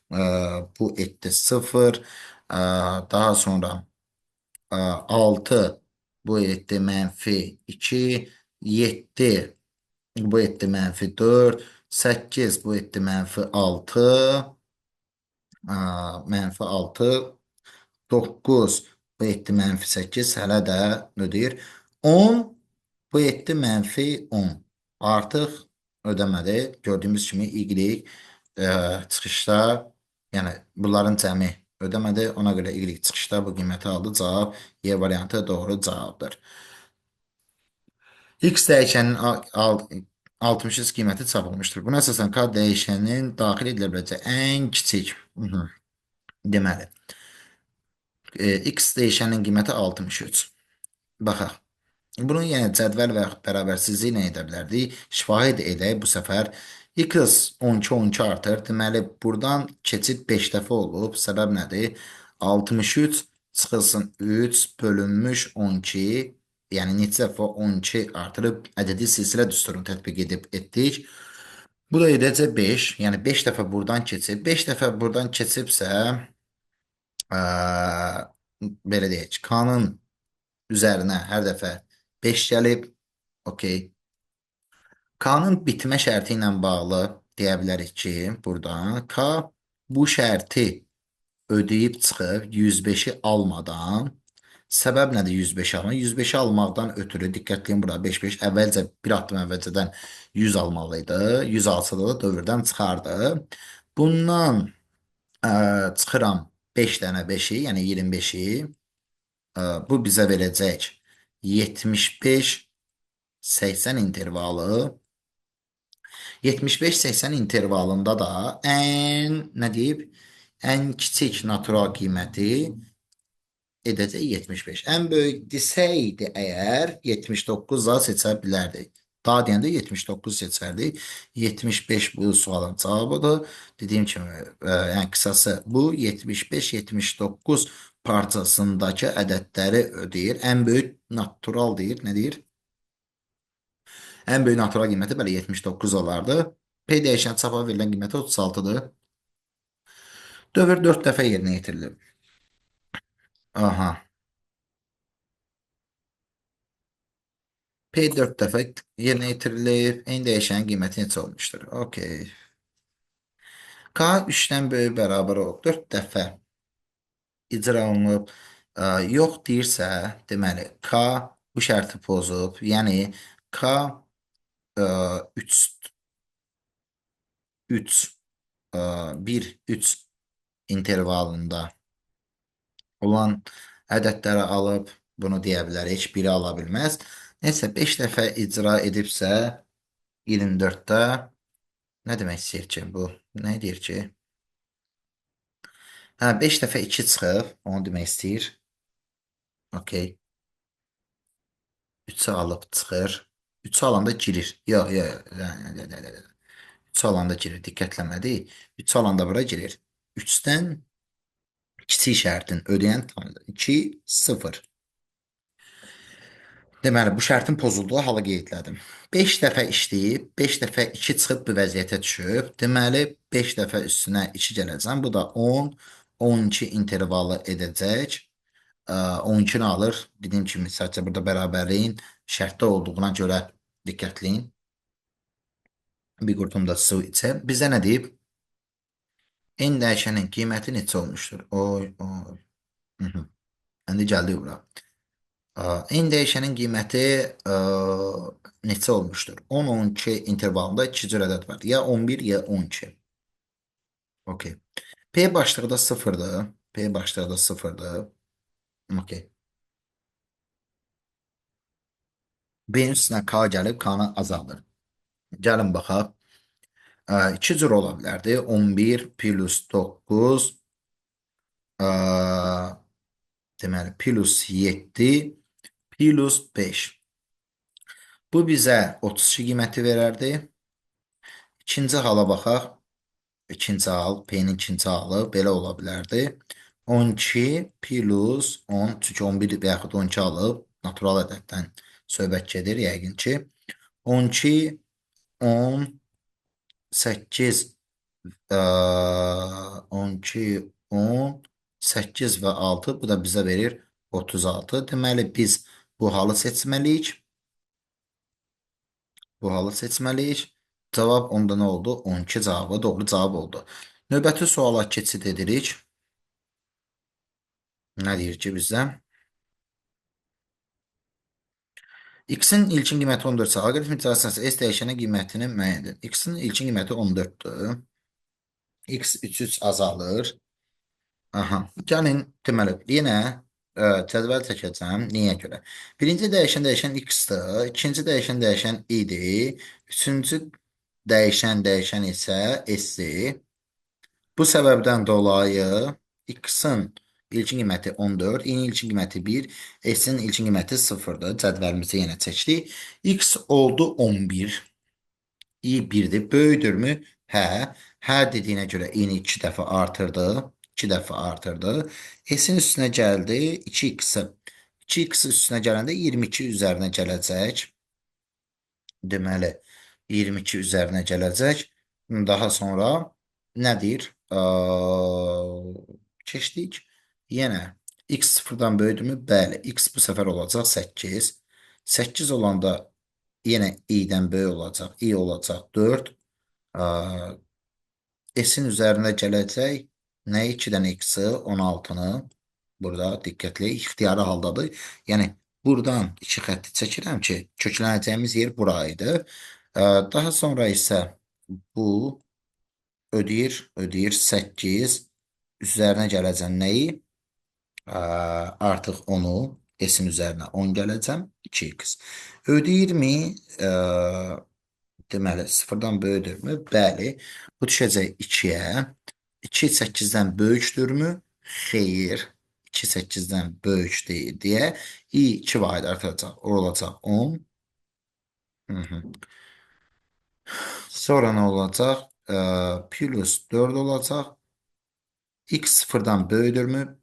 Bu etdi 0. Daha sonra 6 Bu etdi mənfi 2. 7 bu etdi mənfi 4. 8 bu etdi mənfi 6. Mənfi 6. 9 bu etdi mənfi 8. Hələ də ödəyir. 10 bu etdi mənfi 10. Artıq ödəmədi. Gördüyümüz kimi Y çıxışda, yəni bunların cəmi ödəmədi. Ona görə Y çıxışda bu qiyməti aldı. Cavab Y variantı doğru cavabdır. X dəyişənin 63 qiyməti çapılmışdır. Buna əsasən K dəyişənin daxil edilə biləcək ən kiçik. Deməli, X dəyişənin qiyməti 63. Baxaq. Bunu yenə cədvəl və yaxud bərabərsizliklə edə bilərdik. Şifahi edək bu səfər. X 12 12 artır. Deməli, buradan keçid 5 dəfə olub. Səbəb nədir? 63 çıxılsın 3 bölünmüş 12. Yəni neçə dəfə 12 artırıb ədədi silsilə düsturunu tətbiq edib etdik. Bu da edəcək 5. Yəni 5 dəfə buradan keçib. 5 dəfə buradan keçibsə, belə deyək, K-nın üzərinə hər dəfə 5 gəlib. Okey. K-nın bitmə şərti ilə bağlı deyə bilərik ki, burada K bu şərti ödəyib çıxıb 105-i almadan. Səbəb nədir 105 almaq? 105-i almaqdan ötürü diqqətləyin, burada 5 əvvəlcə bir addım əvvəlcədən 100 almalı idi. 100 alsa da dövrdən çıxardı. Bundan çıxıram 5 dənə 5-i, yəni 25-i. Bu bizə verəcək 75 80 intervalı. 75-80 intervalında da nə deyib? Ən kiçik natural qiyməti edəcək 75. Ən böyük desəydi əgər 79 da seçə bilərdik. Daha deyəndə 79 seçərdik. 75 bu sualın cavabıdır. Dediyim kimi, yəni qısası bu 75-79 parçasındakı ədədləri ödəyir. Ən böyük natural deyir. Nə deyir? Ən böyük natural qiyməti belə 79 olardı. P dəyişən çapa verilən qiyməti 36-dır. Dövr 4 dəfə yerinə yetirilib. Aha. P 4 dəfə yerinə yetirilib. N dəyişənin qiyməti neçə olmuşdur? Okey. K 3-dən böyük bərabər olub. 4 dəfə icra olunub. Yox deyirsə, deməli, K bu şərti pozub. Yəni, K 3 1-3 intervalında olan ədədləri alıb bunu deyə bilər. Heç biri ala bilməz. Neysə 5 dəfə icra edibsə 24-də nə demək istəyir ki bu? Nə deyir ki? Hə 5 dəfə 2 çıxıb, onu demək istəyir. Okey. 3-ü alıb çıxır. 3-ü alanda girir. Yox, yox. 3-ü alanda girir. Diqqətləmədik. 3-ü alanda bura girir. 3-dən kiçik şərtin ödəyən tanıdır. 2, 0. Deməli, bu şərtin pozulduğu halı qeydlədim. 5 dəfə işləyib, 5 dəfə 2 çıxıb bu vəziyyətə düşüb. Deməli, 5 dəfə üstünə 2 gələcəm. Bu da 10, 12 intervalı edəcək. 12-ni alır. Dediyim kimi, sadəcə burada bərabərliyin şərtdə olduğuna görə diqqətləyin. Bir qurtum da su içə. Bizə nə deyib? N dəyişənin qiyməti neçə olmuşdur? Oy, oy. İndi gəldik bura. N dəyişənin qiyməti neçə olmuşdur? 10-12 intervalında 2 cür ədəd var. Ya 11, ya 12. Okey. P başlıqda 0-dır. P başlıqda 0-dır. Okey. B-nin üstünə K gəlib, K-nı azaldır. Gəlin baxaq. 2 cür ola bilərdi. 11 plus 9 deməli plus 7 plus 5. Bu bizə 32 qiyməti verərdi. İkinci hala baxaq. İkinci hal, P-nin ikinci halı belə ola bilərdi. 12 plus 10, çünki 11 və yaxud 12 alıb, natural ədəddən söhbət gedir yəqin ki. 12, 10, 8, 12, 10, 8 və 6, bu da bizə verir 36. Deməli, biz Bu halı seçməliyik. Bu halı seçməliyik. Cavab onda nə oldu? 12 cavabı doğru cavab oldu. Növbəti suala keçid edirik. Nə deyir ki bizdə? X-in ilkin qiyməti 14-dürsə, aloqaritm icrasında S dəyişənin qiymətini müəyyən edin. X-in ilkin qiyməti 14-dür. X 3 azalır. Aha. Gəlin deməli yenə cədvəl çəkəcəm. Niyə görə? Birinci dəyişən x-dir, ikinci dəyişən i-dir, üçüncü dəyişən isə s-dir. Bu səbəbdən dolayı x-in ilkin qiyməti 14, i-nin ilkin qiyməti 1, s-in ilkin qiyməti 0-dır. Cədvəlimizi yenə çəkdik. X oldu 11. İ 1'dir. Böyüdürmü? Hə. Hə dediyinə görə i-ni 2 dəfə artırdı. 2 dəfə artırdı. S-in üstünə gəldi 2x. 2x üstünə gələndə 22 üzərinə gələcək. Deməli 22 üzərinə gələcək. Daha sonra nədir? Keçdik. Yenə x sıfırdan böyüdürmü? Bəli. X bu səfər olacaq 8. 8 olanda yenə i-dən böyük olacaq. I olacaq 4. S-in üzərində gələcək. Nə 2-dən x-i 16-nı burada diqqətli ixtiyari haldadır. Yəni buradan iki xətti çəkirəm ki, köklənəcəyimiz yer bura idi. Daha sonra isə bu ödəyir 8 üzərinə gələcəm nəyi? Artıq onu S-in üzərinə 10 gələcəm 2x. Ödəyirmi? Deməli, sıfırdan böyüdürmü? Bəli. Bu düşəcək 2-yə. 2 8-dən böyükdürmü? Xeyr. 2 8-dən böyük deyil deyə i 2 vahid artacaq. O olacaq 10. Hı -hı. Sonra nə olacaq? Plus 4 olacaq. X sıfırdan böyüdürmü?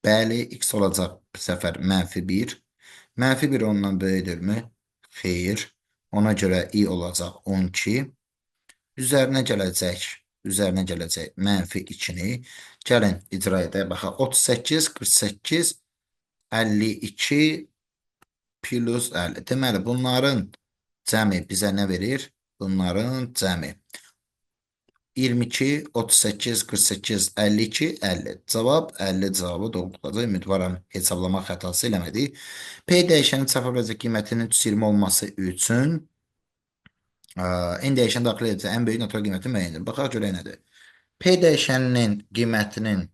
Bəli. X olacaq bu səfər -1. -1 ondan böyüdürmü? Xeyr. Ona görə i olacaq 12. Üzərinə gələcək. Üzərinə gələcək -2-ni. Gəlin icra edək. Baxaq. 38, 48, 52 plus 50. Deməli, bunların cəmi bizə nə verir? Bunların cəmi 22, 38, 48, 52, 50. Cavab 50 cavabı doğru olacaq. Ümidvaram hesablamaq xətası eləmədik. P dəyişənin çapa biləcək qiymətinin 320 olması üçün n dəyişən daxil edəcək ən böyük natural qiyməti müəyyən edin. Baxaq görək nədir. P dəyişəninin qiymətinin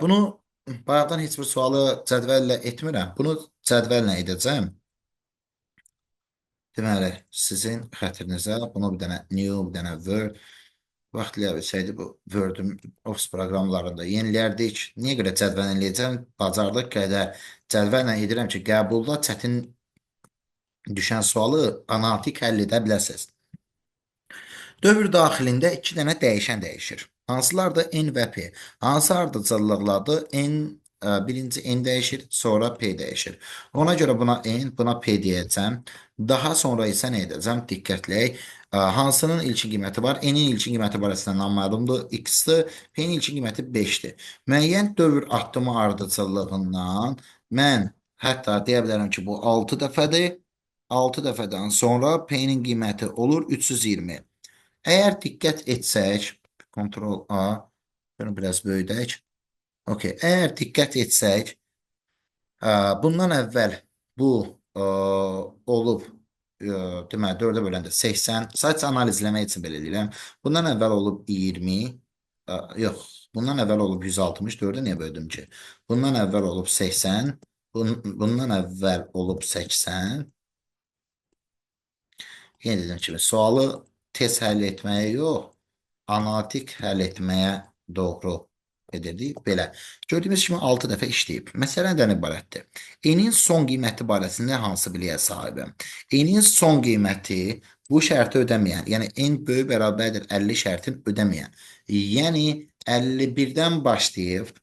bunu bayaqdan heç bir sualı cədvəllə etmirəm. Bunu cədvəllə edəcəm. Deməli, sizin xətrinizə bunu bir dənə new, bir dənə word vaxtlıya bilsəydi bu Word-ün Office proqramlarında yeniləyərdik. Niyə görə cədvəllə eləyəcəm? Bacardıq qədər cədvəllə edirəm ki, qəbulda çətin düşən sualı analitik həll edə biləsiniz. Dövr daxilində 2 dənə dəyişən dəyişir. Hansılardır? N və P. Hansı ardıcıllıqlardır? Birinci N dəyişir, sonra P dəyişir. Ona görə buna N, buna P deyəcəm. Daha sonra isə nə edəcəm? Diqqətləyək. Hansının ilkin qiyməti var? N-in ilkin qiyməti barəsində naməlumdur. X-dir. P-nin ilkin qiyməti 5-dir. Müəyyən dövr artımı ardıcıllığından mən hətta deyə bilərəm ki, bu 6 dəfədir. 6 dəfədən sonra P-nin qiyməti olur 320. Əgər diqqət etsək, Ctrl A, bunu biraz böyüdək. Okay. Əgər diqqət etsək, bundan əvvəl bu olub, deməli 4-ə böləndə 80, sadəcə analizləmək üçün belə deyirəm. Bundan əvvəl olub 20, yox, bundan əvvəl olub 160, 4-ə niyə böldüm ki? Bundan əvvəl olub 80, bundan əvvəl olub 80. Yenə dediyim kimi, sualı tez həll etməyə yox, analitik həll etməyə doğru edirdik. Belə. Gördüyümüz kimi 6 dəfə işləyib. Məsələ nədən ibarətdir? N-in son qiyməti barəsində hansı biliyə sahibim? N-in son qiyməti bu şərti ödəməyən, yəni N böyük bərabərdir 50 şərtin ödəməyən. Yəni 51-dən başlayıb,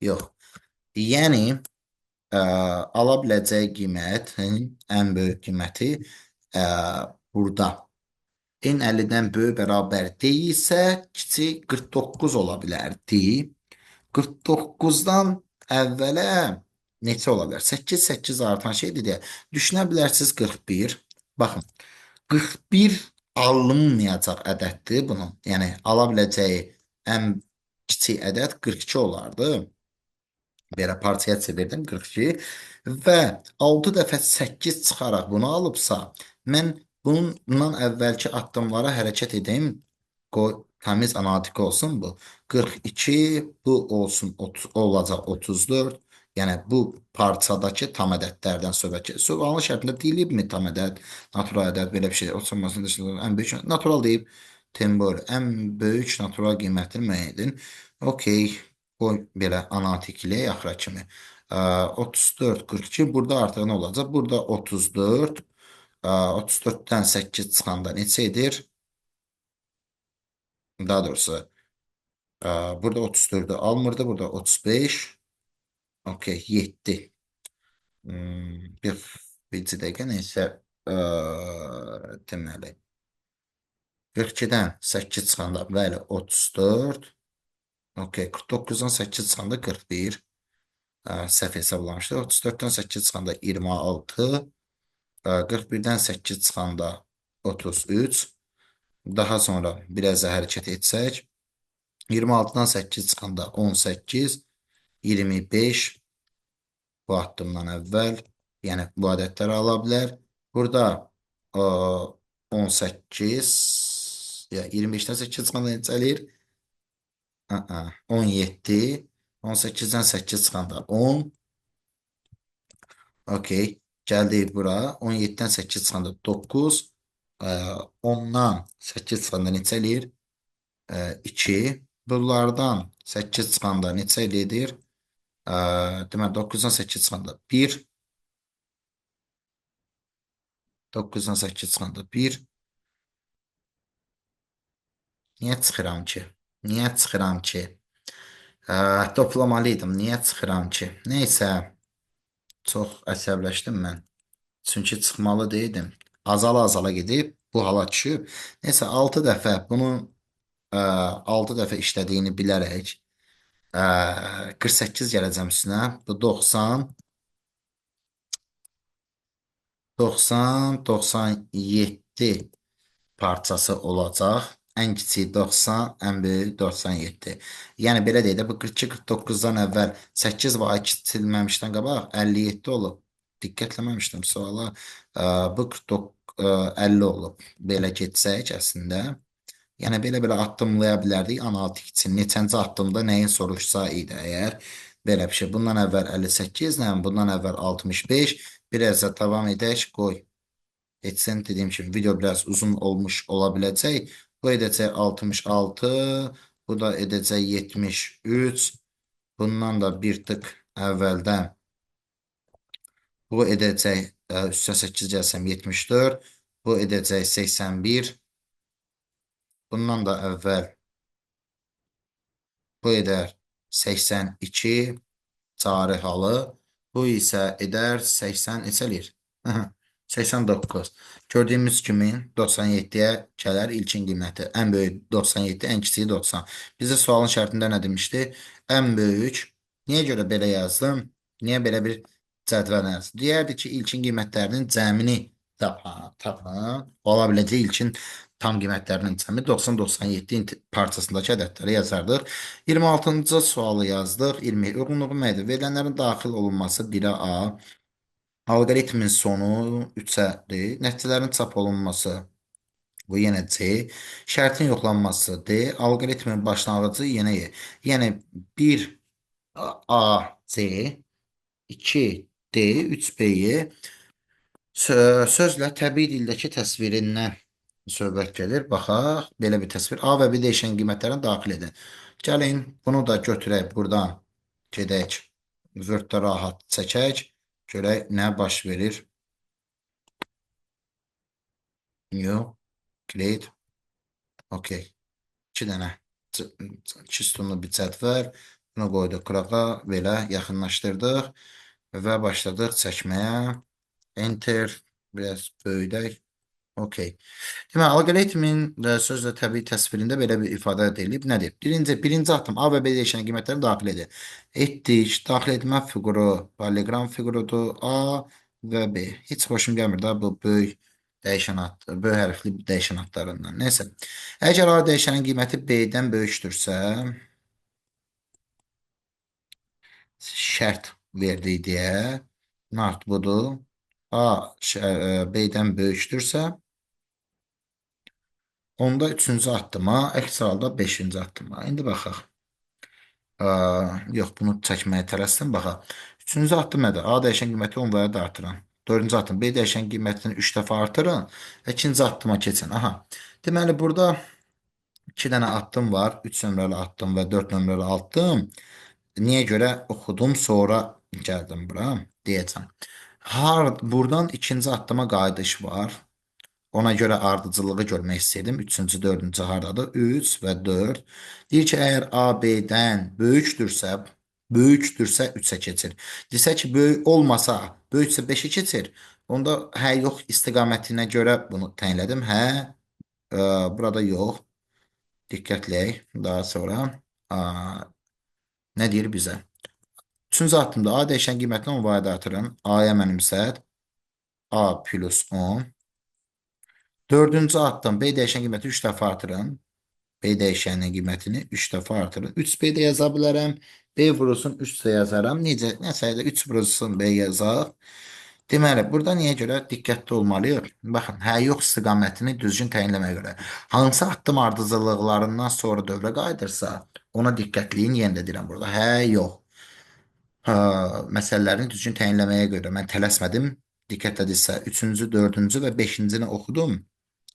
yox. Yəni ala biləcəyi qiymətin ən böyük qiyməti burada. N 50-dən böyük bərabər deyilsə, kiçik 49 ola bilərdi. 49-dan əvvələ neçə ola bilər? 8, 8 artan şeydir deyə. Düşünə bilərsiniz 41. Baxın, 41 alınmayacaq ədəddir bunun. Yəni ala biləcəyi ən kiçik ədəd 42 olardı. Belə parçaya çevirdim 42 və 6 dəfə 8 çıxaraq bunu alıbsa, mən bundan əvvəlki addımlara hərəkət edim. Qoy təmiz analitik olsun bu. 42 bu olsun olacaq 34. Yəni bu parçadakı tam ədədlərdən söhbət gedir. Sualın şərtində deyilibmi tam ədəd, natural ədəd belə bir şey. Oturmasını dışında ən böyük natural deyib. Tembol ən böyük natural qiymətini müəyyən edin. Okey. Qoy belə analitikliyə axıra kimi. 34, 42 burada artıq nə olacaq? Burada 34. 34-dən 8 çıxanda neçə edir? Daha doğrusu burada 34'ü almırdı. Burada 35. Okey 7. Bir dəqiqə neysə deməli. 42-dən 8 çıxanda bəli 34. Okey 49-dan 8 çıxanda 41. Səhv hesablamışdı. 34-dən 8 çıxanda 26. 41-dən 8 çıxanda 33. Daha sonra biraz da hərəkət etsək. 26-dan 8 çıxanda 18. 25 bu addımdan əvvəl. Yəni bu ədədləri ala bilər. Burada 18 ya 25-dən 8 çıxanda neçə eləyir? 17. 18-dən 8 çıxanda 10. Okey. Gəldik bura. 17-dən 8 çıxanda 9. 10-dan 8 çıxanda neçə eləyir? 2. Bunlardan 8 çıxanda neçə eləyir? Deməli 9-dan 8 çıxanda 1. 9-dan 8 çıxanda 1. Niyə çıxıram ki? Niyə çıxıram ki? Toplamalıydım. Niyə çıxıram ki? Neysə. Çox əsəbləşdim mən. Çünki çıxmalı deyildim. Azala-azala gedib bu hala düşüb. Neysə 6 dəfə bunu 6 dəfə işlədiyini bilərək 48 gələcəm üstünə. Bu 90 90 97 parçası olacaq. Ən kiçik 90, ən böyük 97. Yəni belə deyək də bu 42-49-dan əvvəl 8 və ay kiçilməmişdən qabaq 57 olub. Diqqətləməmişdim suala. Bu 49 50 olub. Belə getsək əslində. Yəni belə addımlaya bilərdik analitik üçün. Neçənci addımda nəyin soruşsa idi əgər belə bir şey. Bundan əvvəl 58 ilə, bundan əvvəl 65. Biraz da davam edək. Qoy. Etsin dediyim kimi video biraz uzun olmuş ola biləcək. Bu edəcək 66. Bu da edəcək 73. Bundan da bir tık əvvəldən. Bu edəcək üstə 8 gəlsəm 74. Bu edəcək 81. Bundan da əvvəl bu edər 82 cari halı. Bu isə edər 80 neçə eləyir? 89. Gördüyümüz kimi 97-yə gələr ilkin qiyməti. Ən böyük 97, ən kiçiyi 90. Bizə sualın şərtində nə demişdi? Ən böyük. Niyə görə belə yazdım? Niyə belə bir cədvəl yazdım? Deyərdi ki, ilkin qiymətlərinin cəmini tapın. Ola biləcək ilkin tam qiymətlərinin cəmi 90-97 parçasındakı ədədləri yazardıq. 26-cı sualı yazdıq. 20 uyğunluğu nədir? Verilənlərin daxil olunması 1-ə A. Alqoritmin sonu 3-ədir. Nəticələrin çap olunması bu yenə C. Şərtin yoxlanması D. Alqoritmin başlanğıcı yenə E. Yəni 1 A C, 2 D, 3 B-yi sözlə təbii dildəki təsvirindən söhbət gəlir. Baxaq, belə bir təsvir. A və B dəyişən qiymətlərini daxil edin. Gəlin, bunu da götürək buradan gedək. Word-də rahat çəkək. Görək nə baş verir. New, create. Okey. 2 dənə 2 sütunlu bir cədvəl. Bunu qoyduq qırağa, belə yaxınlaşdırdıq və başladıq çəkməyə. Enter, biraz böyüdək. Okey. Deməli, alqoritmin sözlə təbii təsvirində belə bir ifadə edilib. Nədir? Birinci addım A və B dəyişən qiymətləri daxil edir. Etdik. Daxil etmə fiquru paralleloqram fiqurudur. A və B. Heç xoşum gəlmir da bu böyük dəyişən ad, böyük hərfli dəyişən adlarından. Nəysə. Əgər A dəyişənin qiyməti B-dən böyükdürsə, şərt verdik deyə, nart budur. A B-dən böyükdürsə, onda üçüncü addıma, əks halda beşinci addıma. İndi baxaq. Yox, bunu çəkməyə tələsdim. Baxaq. Üçüncü addım nədir? A dəyişən qiyməti 10 və ya da artırın. Dördüncü addım B dəyişən qiymətini 3 dəfə artırın. İkinci addıma keçin. Aha. Deməli, burada 2 dənə addım var. 3 nömrəli addım və 4 nömrəli addım. Niyə görə oxudum, sonra gəldim bura, deyəcəm. Buradan ikinci addıma qayıdış var. Ona görə ardıcıllığı görmək istədim. Üçüncü, dördüncü hardadır? 3 və 4. Deyir ki, əgər A B-dən böyükdürsə 3-ə keçir. Desə ki, böyük olmasa, böyüksə 5-ə keçir. Onda hə, yox istiqamətinə görə bunu təyinlədim. Hə, burada yox. Diqqətləyək. Daha sonra nə deyir bizə? Üçüncü addımda A dəyişən qiymətini 10 vahid artırın. A-ya mənimsət. A plus 10. Dördüncü addım B dəyişən qiyməti 3 dəfə artırın. B dəyişənin qiymətini 3 dəfə artırın. 3B də yaza bilərəm. B vurulsun 3 də yazaram. Necə? Nəsə də 3 vurulsun B yazaq. Deməli, burada niyə görə diqqətli olmalıyıq? Baxın, hə yox istiqamətini düzgün təyinləməyə görə. Hansı addım ardıcıllıqlarından sonra dövrə qayıdırsa, ona diqqətliyin yenə də deyirəm burada. Hə yox. Məsələlərini düzgün təyinləməyə görə mən tələsmədim. Diqqətlədirsə, 3-cü, 4-cü və 5-cini oxudum.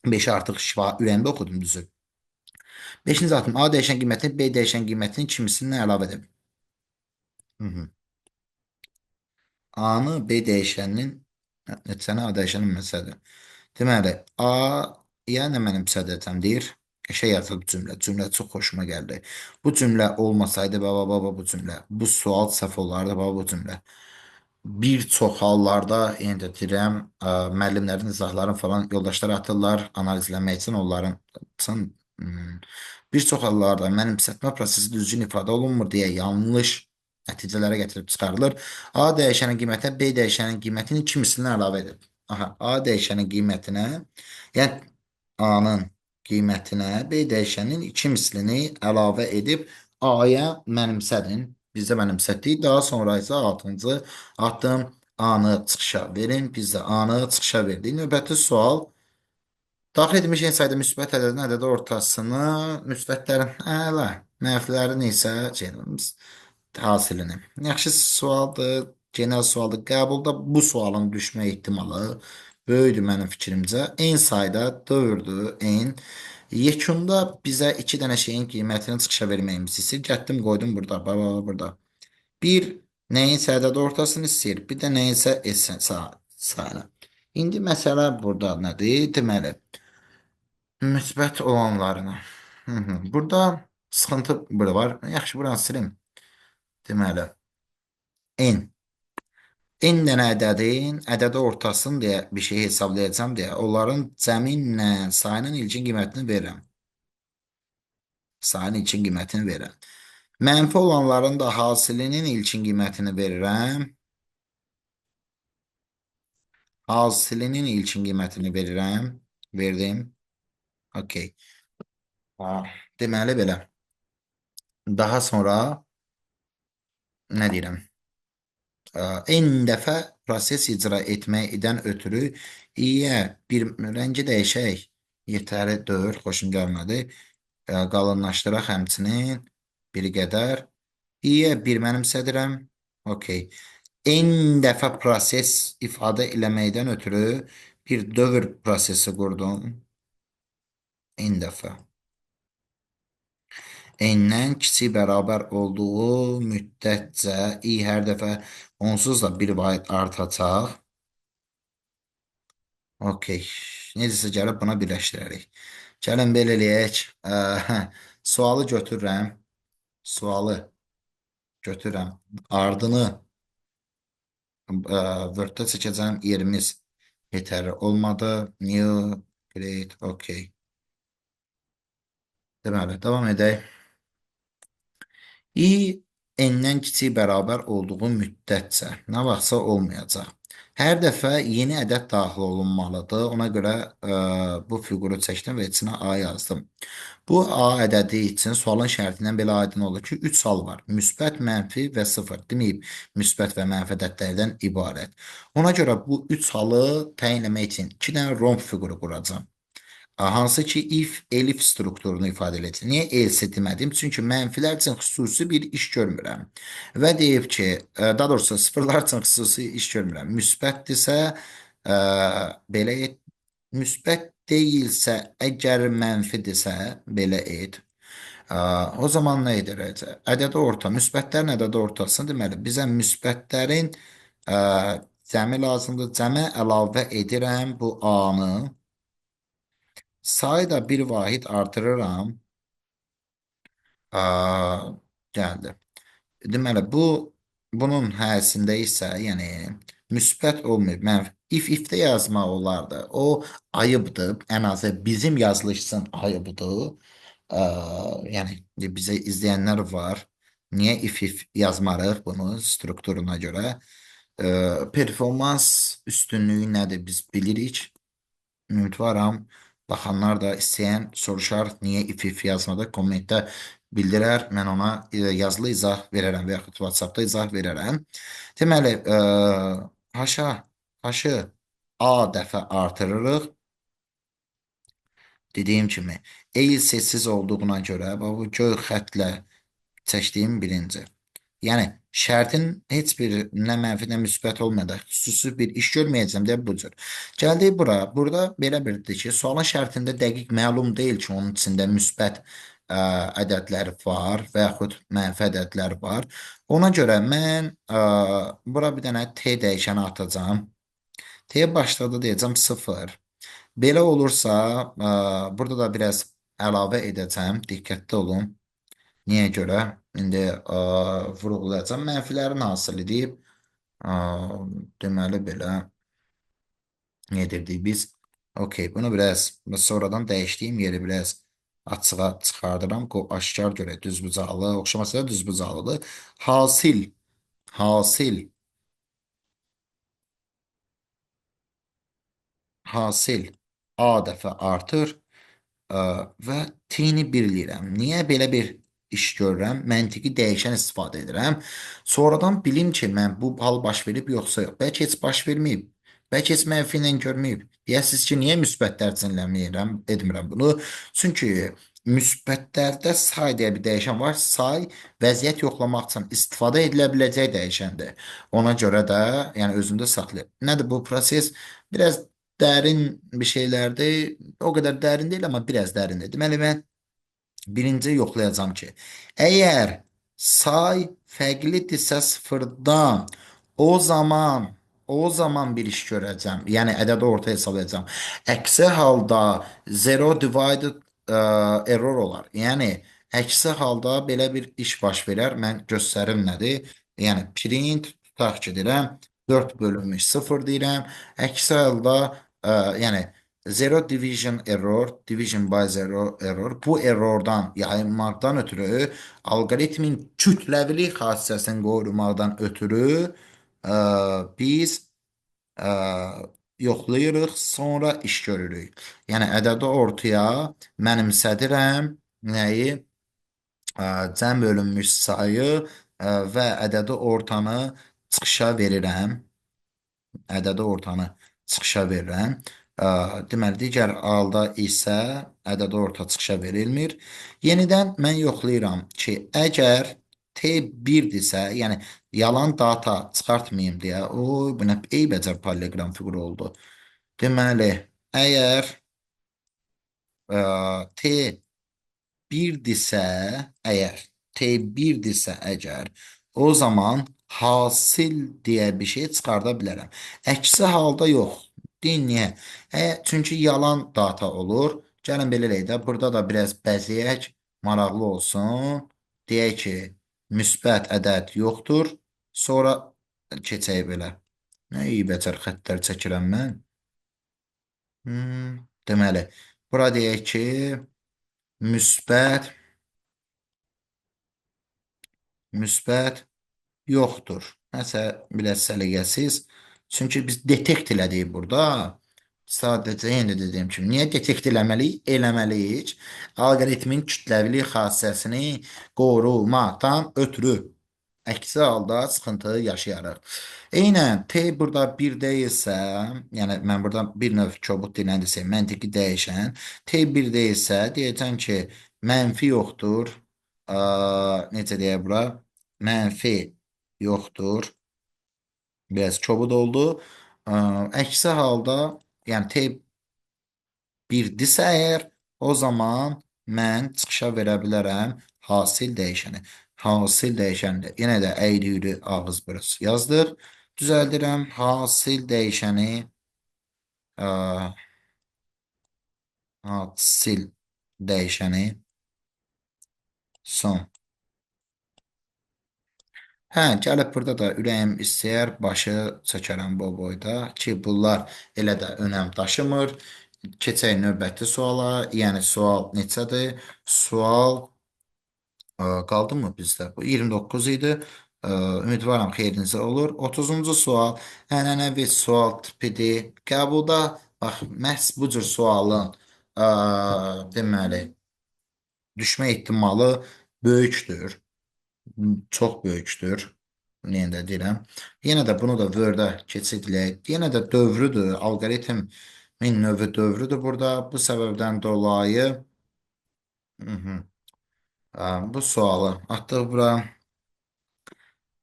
5-i artıq şifa ürəyimdə oxudum düzü. 5-ci addım A dəyişən qiymətini B dəyişən qiymətinin kimisini əlavə edib. Hı -hı. A-nı B dəyişəninin neçəni A dəyişənin məsələdir. Deməli, A-ya nə mənimsədəcəm deyir. Qəşəng yazılıb cümlə. Cümlə çox xoşuma gəldi. Bu cümlə olmasaydı baba baba bu cümlə. Bu sual səhv olardı baba bu cümlə. Bir çox hallarda yenə də deyirəm, müəllimlərin izahlarını falan yoldaşlar atırlar, analizləmək üçün onların üçün bir çox hallarda mənimsətmə prosesi düzgün ifadə olunmur deyə yanlış nəticələrə gətirib çıxarılır. A dəyişənin qiymətinə B dəyişənin qiymətinin kimisini əlavə edib. Aha, A dəyişənin qiymətinə, yəni A-nın qiymətinə B dəyişənin 2 mislini əlavə edib A-ya mənimsədin. Bizdə mənimsətdik. Daha sonra isə 6-cı addım A-nı çıxışa verin. Biz də A-nı çıxışa verdik. Növbəti sual. Daxil edilmiş en sayda müsbət ədədin ədədi ortasını, müsbətlərin əla, mənfilərin isə hasilini. Yaxşı sualdır, genel sualdır. Qəbulda bu sualın düşmə ehtimalı böyükdür mənim fikrimcə. En sayda 4-dür, en. Yekunda bizə 2 dənə şeyin qiymətini çıxışa verməyimiz istəyir. Gətdim, qoydum burada, burada. Bir nəyinsə ədədi ortasını istəyir, bir də nəyinsə sayını. İndi məsələ burada nədir? Deməli, müsbət olanlarını. Burada sıxıntı burada var. Yaxşı, buranı silim. Deməli, n. N dənə ədədin ədədi ortasını deyə bir şey hesablayacağım deyə onların cəminlə sayının ilkin qiymətini verirəm. Sayının ilkin qiymətini verirəm. Mənfi olanların da hasilinin ilkin qiymətini verirəm. Hasilinin ilkin qiymətini verirəm. Verdim. Okey. Deməli belə. Daha sonra nə deyirəm? En dəfə proses icra etməkdən ötürü i-yə bir rəngi dəyişək. Yetəri deyil, xoşum gəlmədi. Qalınlaşdıraq həmçinin bir qədər. i-yə bir mənimsədirəm. Okey. En dəfə proses ifadə eləməkdən ötürü bir dövr prosesi qurdum. En dəfə. N-dən kiçik bərabər olduğu müddətcə i hər dəfə onsuz da bir vahid artacaq. Okey. Necəsə gəlib buna birləşdirərik. Gəlin belə eləyək. Sualı götürürəm. Sualı götürürəm. Ardını Word-də çəkəcəm. Yerimiz yetərli olmadı. New Great, okey. Deməli, davam edək. i n-dən kiçik bərabər olduğu müddətcə nə vaxtsa olmayacaq. Hər dəfə yeni ədəd daxil olunmalıdır. Ona görə bu fiquru çəkdim və içinə A yazdım. Bu A ədədi üçün sualın şərtindən belə aydın olur ki, 3 hal var. Müsbət, mənfi və 0 deməyib, müsbət və mənfi ədədlərdən ibarət. Ona görə bu 3 halı təyin etmək üçün 2 dənə romb fiquru quracağam. Hansı ki if elif strukturunu ifadə edir. Niyə else demədim? Çünki mənfilər üçün xüsusi bir iş görmürəm. Və deyib ki, daha doğrusu sıfırlar üçün xüsusi iş görmürəm. Müsbətdirsə, ə, belə et. Müsbət deyilsə, əgər mənfidirsə, belə et. O zaman nə edəcək? Ədədi orta, müsbətlərin ədədi ortasını deməli, bizə müsbətlərin ə, cəmi lazımdır. Cəmə əlavə edirəm bu A-nı. Sayı da bir vahid artırıram. Aa, gəldi. Deməli, bunun həsində isə, yəni müsbət olmayıb, mənfi. If-də yazmaq olardı. O ayıbdır. Ən azı bizim yazılış üçün ayıbdır. Yəni bizə izləyənlər var. Niyə if yazmarıq bunu strukturuna görə? Performans üstünlüyü nədir biz bilirik. Ümidvaram baxanlar da istəyən soruşar, niyə if yazmadı, kommentdə bildirər, mən ona yazılı izah verərəm və yaxud WhatsAppda izah verərəm. Deməli, haşa, haşı A dəfə artırırıq. Dediyim kimi, eil sessiz olduğuna görə, bu göy xətlə çəkdiyim birinci. Yəni şərtin heç bir nə mənfi, nə müsbət olmayacaq. Xüsusi bir iş görməyəcəm deyə bu cür. Gəldik bura. Burada belə birdir ki, sualın şərtində dəqiq məlum deyil ki, onun içində müsbət ədədlər var və yaxud mənfi ədədlər var. Ona görə mən bura bir dənə t dəyişəni atacağam. T başladı deyəcəm 0. Belə olursa, burada da biraz əlavə edəcəm. Diqqətli olun. Niyə görə? İndi vurğulayacağım. Mənfilərin hasılı deyib, deməli belə nə edirdik biz? Okey, bunu biraz sonradan dəyişdiyim yeri biraz açığa çıxardıram. Aşkar görə düzbucaqlı, oxşamasa da düzbucaqlıdır. Hasil, hasil, hasil A dəfə artır. Və t-ni birləyirəm. Niyə belə bir iş görürəm? Məntiqi dəyişən istifadə edirəm. Sonradan bilim ki, mən bu hal baş verib yoxsa yox. Bəlkə heç baş verməyib. Bəlkə heç mənfi ilə görməyib. Deyəsiniz ki, niyə müsbətlər cinləməyirəm, etmirəm bunu? Çünki müsbətlərdə say deyə bir dəyişən var. Say vəziyyət yoxlamaq üçün istifadə edilə biləcək dəyişəndir. Ona görə də, yəni özündə saxlayır. Nədir bu proses? Biraz dərin bir şeylərdir. O qədər dərin deyil, amma biraz dərindir. Deməli, mən birinci yoxlayacağam ki, əgər say fərqlidirsə sıfırdan, o zaman bir iş görəcəm. Yəni ədədi orta hesablayacağam. Əksi halda zero divided error olar. Yəni əksi halda belə bir iş baş verər. Mən göstərim nədir? Yəni print tutaq ki, deyirəm 4 bölünmüş 0 deyirəm. Əksi halda yəni zero division error, division by zero error. Bu errordan yayınmaqdan ötürü algoritmin kütləvilik xassəsini qorumaqdan ötürü biz ə, yoxlayırıq, sonra iş görürük. Yəni ədədi ortaya mənimsədirəm nəyi? Cəm bölünmüş sayı və ədədi ortanı çıxışa verirəm. Ədədi ortanı çıxışa verirəm. Deməli, digər halda isə ədədi orta çıxışa verilmir. Yenidən mən yoxlayıram ki, əgər T 1-dirsə, yəni yalan data çıxartmayım deyə, bu nə eybəcər polleqram fiquru oldu. Deməli, əgər T 1-dirsə, əgər T 1-dirsə əgər, o zaman hasil deyə bir şey çıxarda bilərəm. Əksi halda yox. Deyin niyə? Çünki yalan data olur. Gəlin belə eləyək də, burada da biraz bəzəyək, maraqlı olsun. Deyək ki, müsbət ədəd yoxdur. Sonra keçək belə. Nə iyi bəcər xəttlər çəkirəm mən. Deməli, bura deyək ki, müsbət, müsbət yoxdur. Nəsə biraz səliqəsiz. Çünki biz detekt elədik burada. Sadəcə yenə də dediyim kimi, niyə detekt eləməliyik? Eləməliyik. Alqoritmin kütləvilik xassəsini qorumaqdan ötürü. Əksi halda sıxıntı yaşayarıq. Eynən T burada 1 deyilsə, yəni mən burada bir növ kobud dillə desəm, məntiqi dəyişən, T 1 deyilsə, deyəcəm ki, mənfi yoxdur. Necə deyə bura? Mənfi yoxdur. Biraz kobud oldu. Əksi halda, yəni T 1-dirsə əgər, o zaman mən çıxışa verə bilərəm hasil dəyişəni. Hasil dəyişəni yenə də əyri-üyrü ağız burası yazdıq. Düzəldirəm. Hasil dəyişəni ə, hasil dəyişəni son. Hə, gəlib burada da ürəyim istəyər, başı çəkərəm bu boyda ki, bunlar elə də önəm daşımır. Keçək növbəti suala. Yəni sual neçədir? Sual qaldı mı bizdə? Bu 29 idi. Ümidvaram xeyrinizə olur. 30-cu sual ənənəvi sual tipidir. Qəbulda bax məhz bu cür sualın deməli düşmə ehtimalı böyükdür. Çox böyükdür. Yenə də deyirəm. Yenə də bunu da Word-ə keçidləyək. Yenə də dövrüdür. Alqoritmin növü dövrüdür burada. Bu səbəbdən dolayı hı -hı. Bu sualı atdıq bura.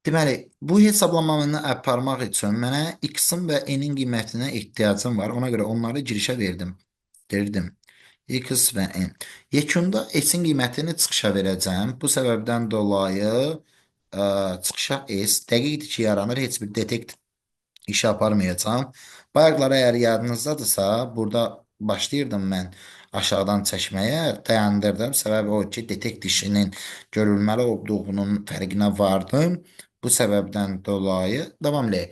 Deməli, bu hesablamanı aparmaq üçün mənə x-in və n-in qiymətinə ehtiyacım var. Ona görə onları girişə verdim. Verdim. X və n. Yekunda s-in qiymətini çıxışa verəcəm. Bu səbəbdən dolayı çıxışa s dəqiqdir ki, yaranır. Heç bir detekt işi aparmayacağam. Bayaqlar əgər yadınızdadırsa, burada başlayırdım mən aşağıdan çəkməyə, dayandırdım. Səbəbi o ki, detekt işinin görülməli olduğunun fərqinə vardım. Bu səbəbdən dolayı davam edək.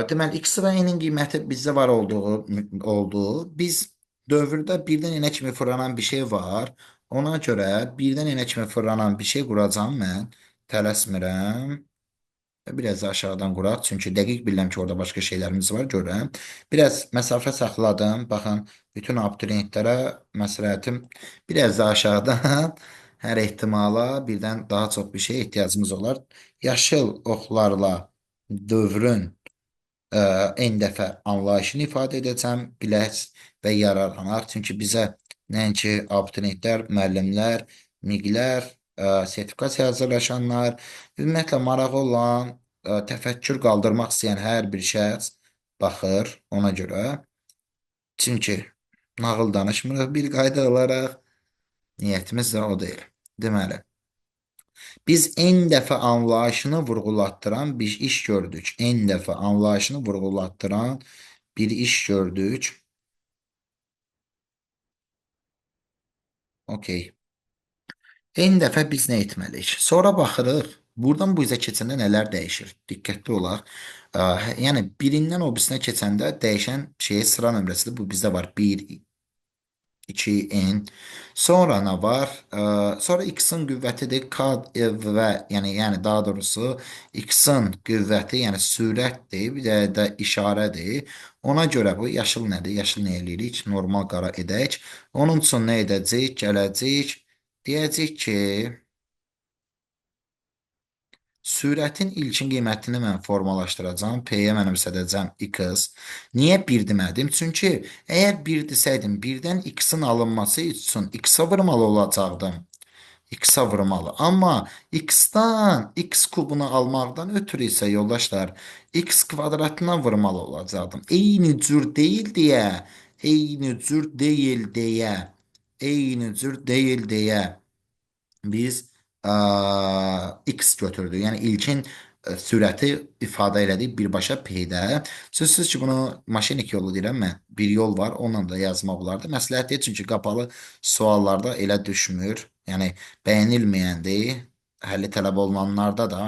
Deməli, x və n-in qiyməti bizdə var olduğu. Biz dövrdə birdən n-ə kimi fırlanan bir şey var. Ona görə birdən n-ə kimi fırlanan bir şey quracağım mən. Tələsmirəm. Biraz da aşağıdan quraq. Çünki dəqiq bilirəm ki, orada başqa şeylərimiz var, görürəm. Biraz məsafə saxladım. Baxın, bütün abituriyentlərə məsləhətim biraz da aşağıdan hər ehtimala birdən daha çox bir şeye ehtiyacımız olar. Yaşıl oxlarla dövrün eyni dəfə anlayışını ifadə edəcəm, bilək və yararlanaq. Çünki bizə nəinki abituriyentlər, müəllimlər, miqlər, sertifikasiya hazırlaşanlar, ümumiyyətlə marağı olan, təfəkkür qaldırmaq istəyən hər bir şəxs baxır ona görə. Çünki nağıl danışmırıq bir qayda olaraq, niyyətimiz də o deyil. Deməli, biz en dəfə anlayışını vurğulatdıran bir iş gördük. En dəfə anlayışını vurğulatdıran bir iş gördük. Okey. En dəfə biz nə etməliyik? Sonra baxırıq. Buradan bu izə keçəndə nələr dəyişir? Diqqətli olaq. Yəni birindən o birisinə keçəndə dəyişən şeyə sıra nömrəsidir. Bu bizdə var. 1, 2n. Sonra nə var? Sonra x-in qüvvətidir. K və yəni daha doğrusu x-in qüvvəti, yəni sürətdir, bir də işarədir. Ona görə bu yaşıl nədir? Yaşıl nə eləyirik? Normal qara edək. Onun üçün nə edəcəyik? Gələcəyik. Deyəcəyik ki, sürətin ilkin qiymətini mən formalaşdıracağam. P-yə mən ömsədəcəm x. Niyə 1 demədim? Çünki əgər 1 desəydim, 1-dən x-in alınması üçün x-a vurmalı olacaqdım. X-a vurmalı. Amma x-dan x kubunu almaqdan ötürü isə yoldaşlar, x kvadratına vurmalı olacaqdım. Eyni cür deyil deyə, eyni cür deyil deyə, eyni cür deyil deyə biz x götürdük. Yəni ilkin sürəti ifadə elədik birbaşa p-də. Sözsüz ki, bunu maşinik yolu deyirəm mən. Bir yol var, onunla da yazmaq olardı. Məsləhət deyil, çünki qapalı suallarda elə düşmür. Yəni bəyənilməyəndir. Həlli tələb olunanlarda da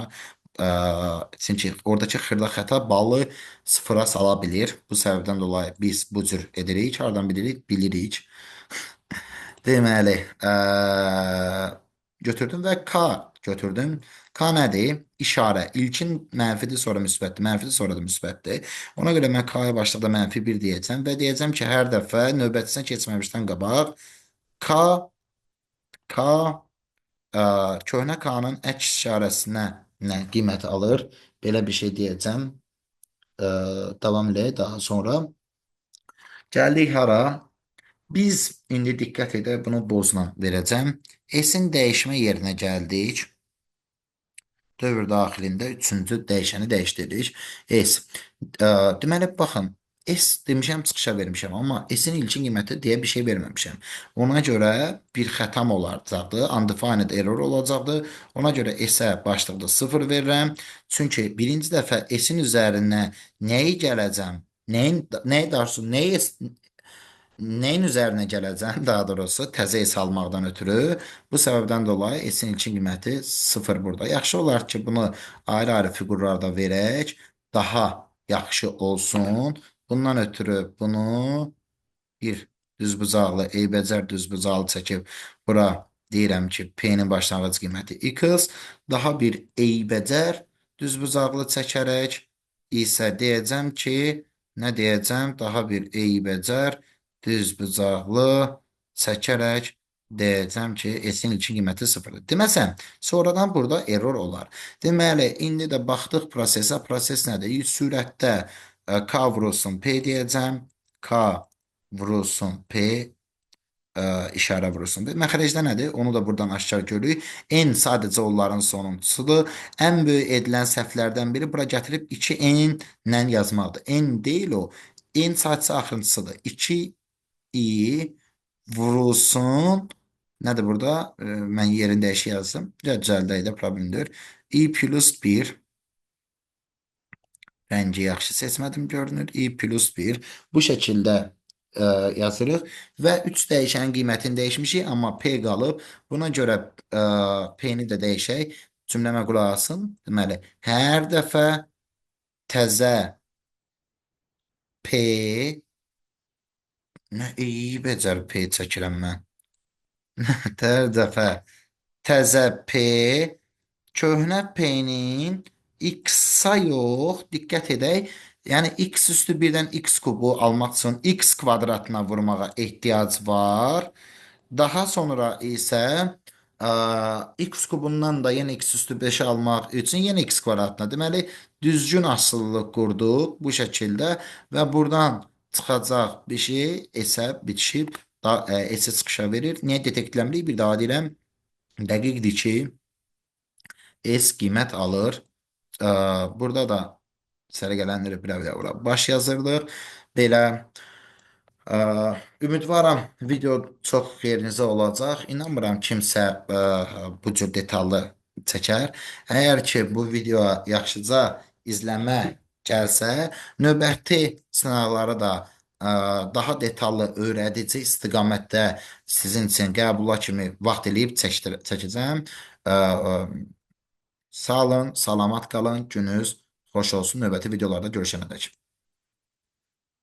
Çünki oradakı xırda xəta balı sıfıra sala bilir. Bu səbəbdən dolayı biz bu cür edirik. Hardan bilirik? Bilirik. Deməli, götürdüm və K götürdüm. K nədir? İşarə. İlkin mənfidir, sonra müsbətdir. Mənfidir, sonra da müsbətdir. Ona görə mən K-ya başlıqda mənfi 1 deyəcəm və deyəcəm ki, hər dəfə növbətisinə keçməmişdən qabaq K K köhnə K-nın əks işarəsinə nə qiymət alır? Belə bir şey deyəcəm. Davam edək daha sonra. Gəldik hara? Biz indi diqqət edək, bunu bozla verəcəm. S-in dəyişmə yerinə gəldik. Dövr daxilində üçüncü dəyişəni dəyişdiririk. S. Deməli, baxın, S demişəm, çıxışa vermişəm, amma S-in ilkin qiyməti deyə bir şey verməmişəm. Ona görə bir xətam olacaqdı, undefined error olacaqdı. Ona görə S-ə başlıqda 0 verirəm. Çünki birinci dəfə S-in üzərinə nəyi gələcəm, nəyi darsu, Nəyin üzərinə gələcəm, daha doğrusu təzə es almaqdan ötürü. Bu səbəbdən dolayı S-in ilkin qiyməti 0 burada. Yaxşı olar ki, bunu ayrı-ayrı fiqurlarda verək, daha yaxşı olsun. Bundan ötürü bunu bir düzbucaqlı, eybəcər düzbucaqlı çəkib bura deyirəm ki, P-nin başlanğıc qiyməti x, daha bir eybəcər düzbucaqlı çəkərək isə deyəcəm ki, nə deyəcəm? Daha bir eybəcər düzbucaqlı çəkərək deyəcəm ki, S-in ilkin qiyməti 0-dır. Deməsəm, sonradan burada error olar. Deməli, indi də baxdıq prosesə. Proses nədir? Sürətdə K vurulsun P deyəcəm. K vurulsun P işarə vurulsun. Məxərəcdə nədir? Onu da buradan aşkar görürük. N sadəcə onların sonuncusudur. Ən böyük edilən səhvlərdən biri bura gətirib 2N ilə yazmaqdır. N deyil o. N sadəcə axırıncısıdır. 2i vurulsun. Nədir burada? Mən yerin dəyişik yazdım. Düzəldəkdə problemdir. I plus 1 rəngi yaxşı seçmədim görünür. I plus 1 bu şəkildə yazırıq və 3 dəyişənin qiymətini dəyişmişik, amma P qalıb. Buna görə P-ni də dəyişək. Cümləmə qulaq asın. Deməli, hər dəfə təzə P nə iyi becər P çəkirəm mən. Hər dəfə təzə P köhnə P-nin x-a yox, diqqət edək. Yəni x üstü 1-dən x kubu almaq üçün x kvadratına vurmağa ehtiyac var. Daha sonra isə x kubundan da yenə x üstü 5 almaq üçün yenə x kvadratına. Deməli, düzgün asıllılıq qurduq bu şəkildə və buradan çıxacaq bir şey S-ə bitişib S-ə çıxışa verir. Niyə detektləmirik? Bir daha deyirəm. Dəqiqdir ki, S qiymət alır. Burada da sərgələndirib bir baş yazırdıq. Belə ümidvaram video çox xeyrinizə olacaq. İnanmıram kimsə bu cür detallı çəkər. Əgər ki bu videoya yaxşıca izləmə gəlsə, növbəti sınaqları da daha detallı öyrədici istiqamətdə sizin üçün qəbula kimi vaxt eləyib çəkəcəm. Sağ olun, salamat qalın, gününüz xoş olsun. Növbəti videolarda görüşənədək.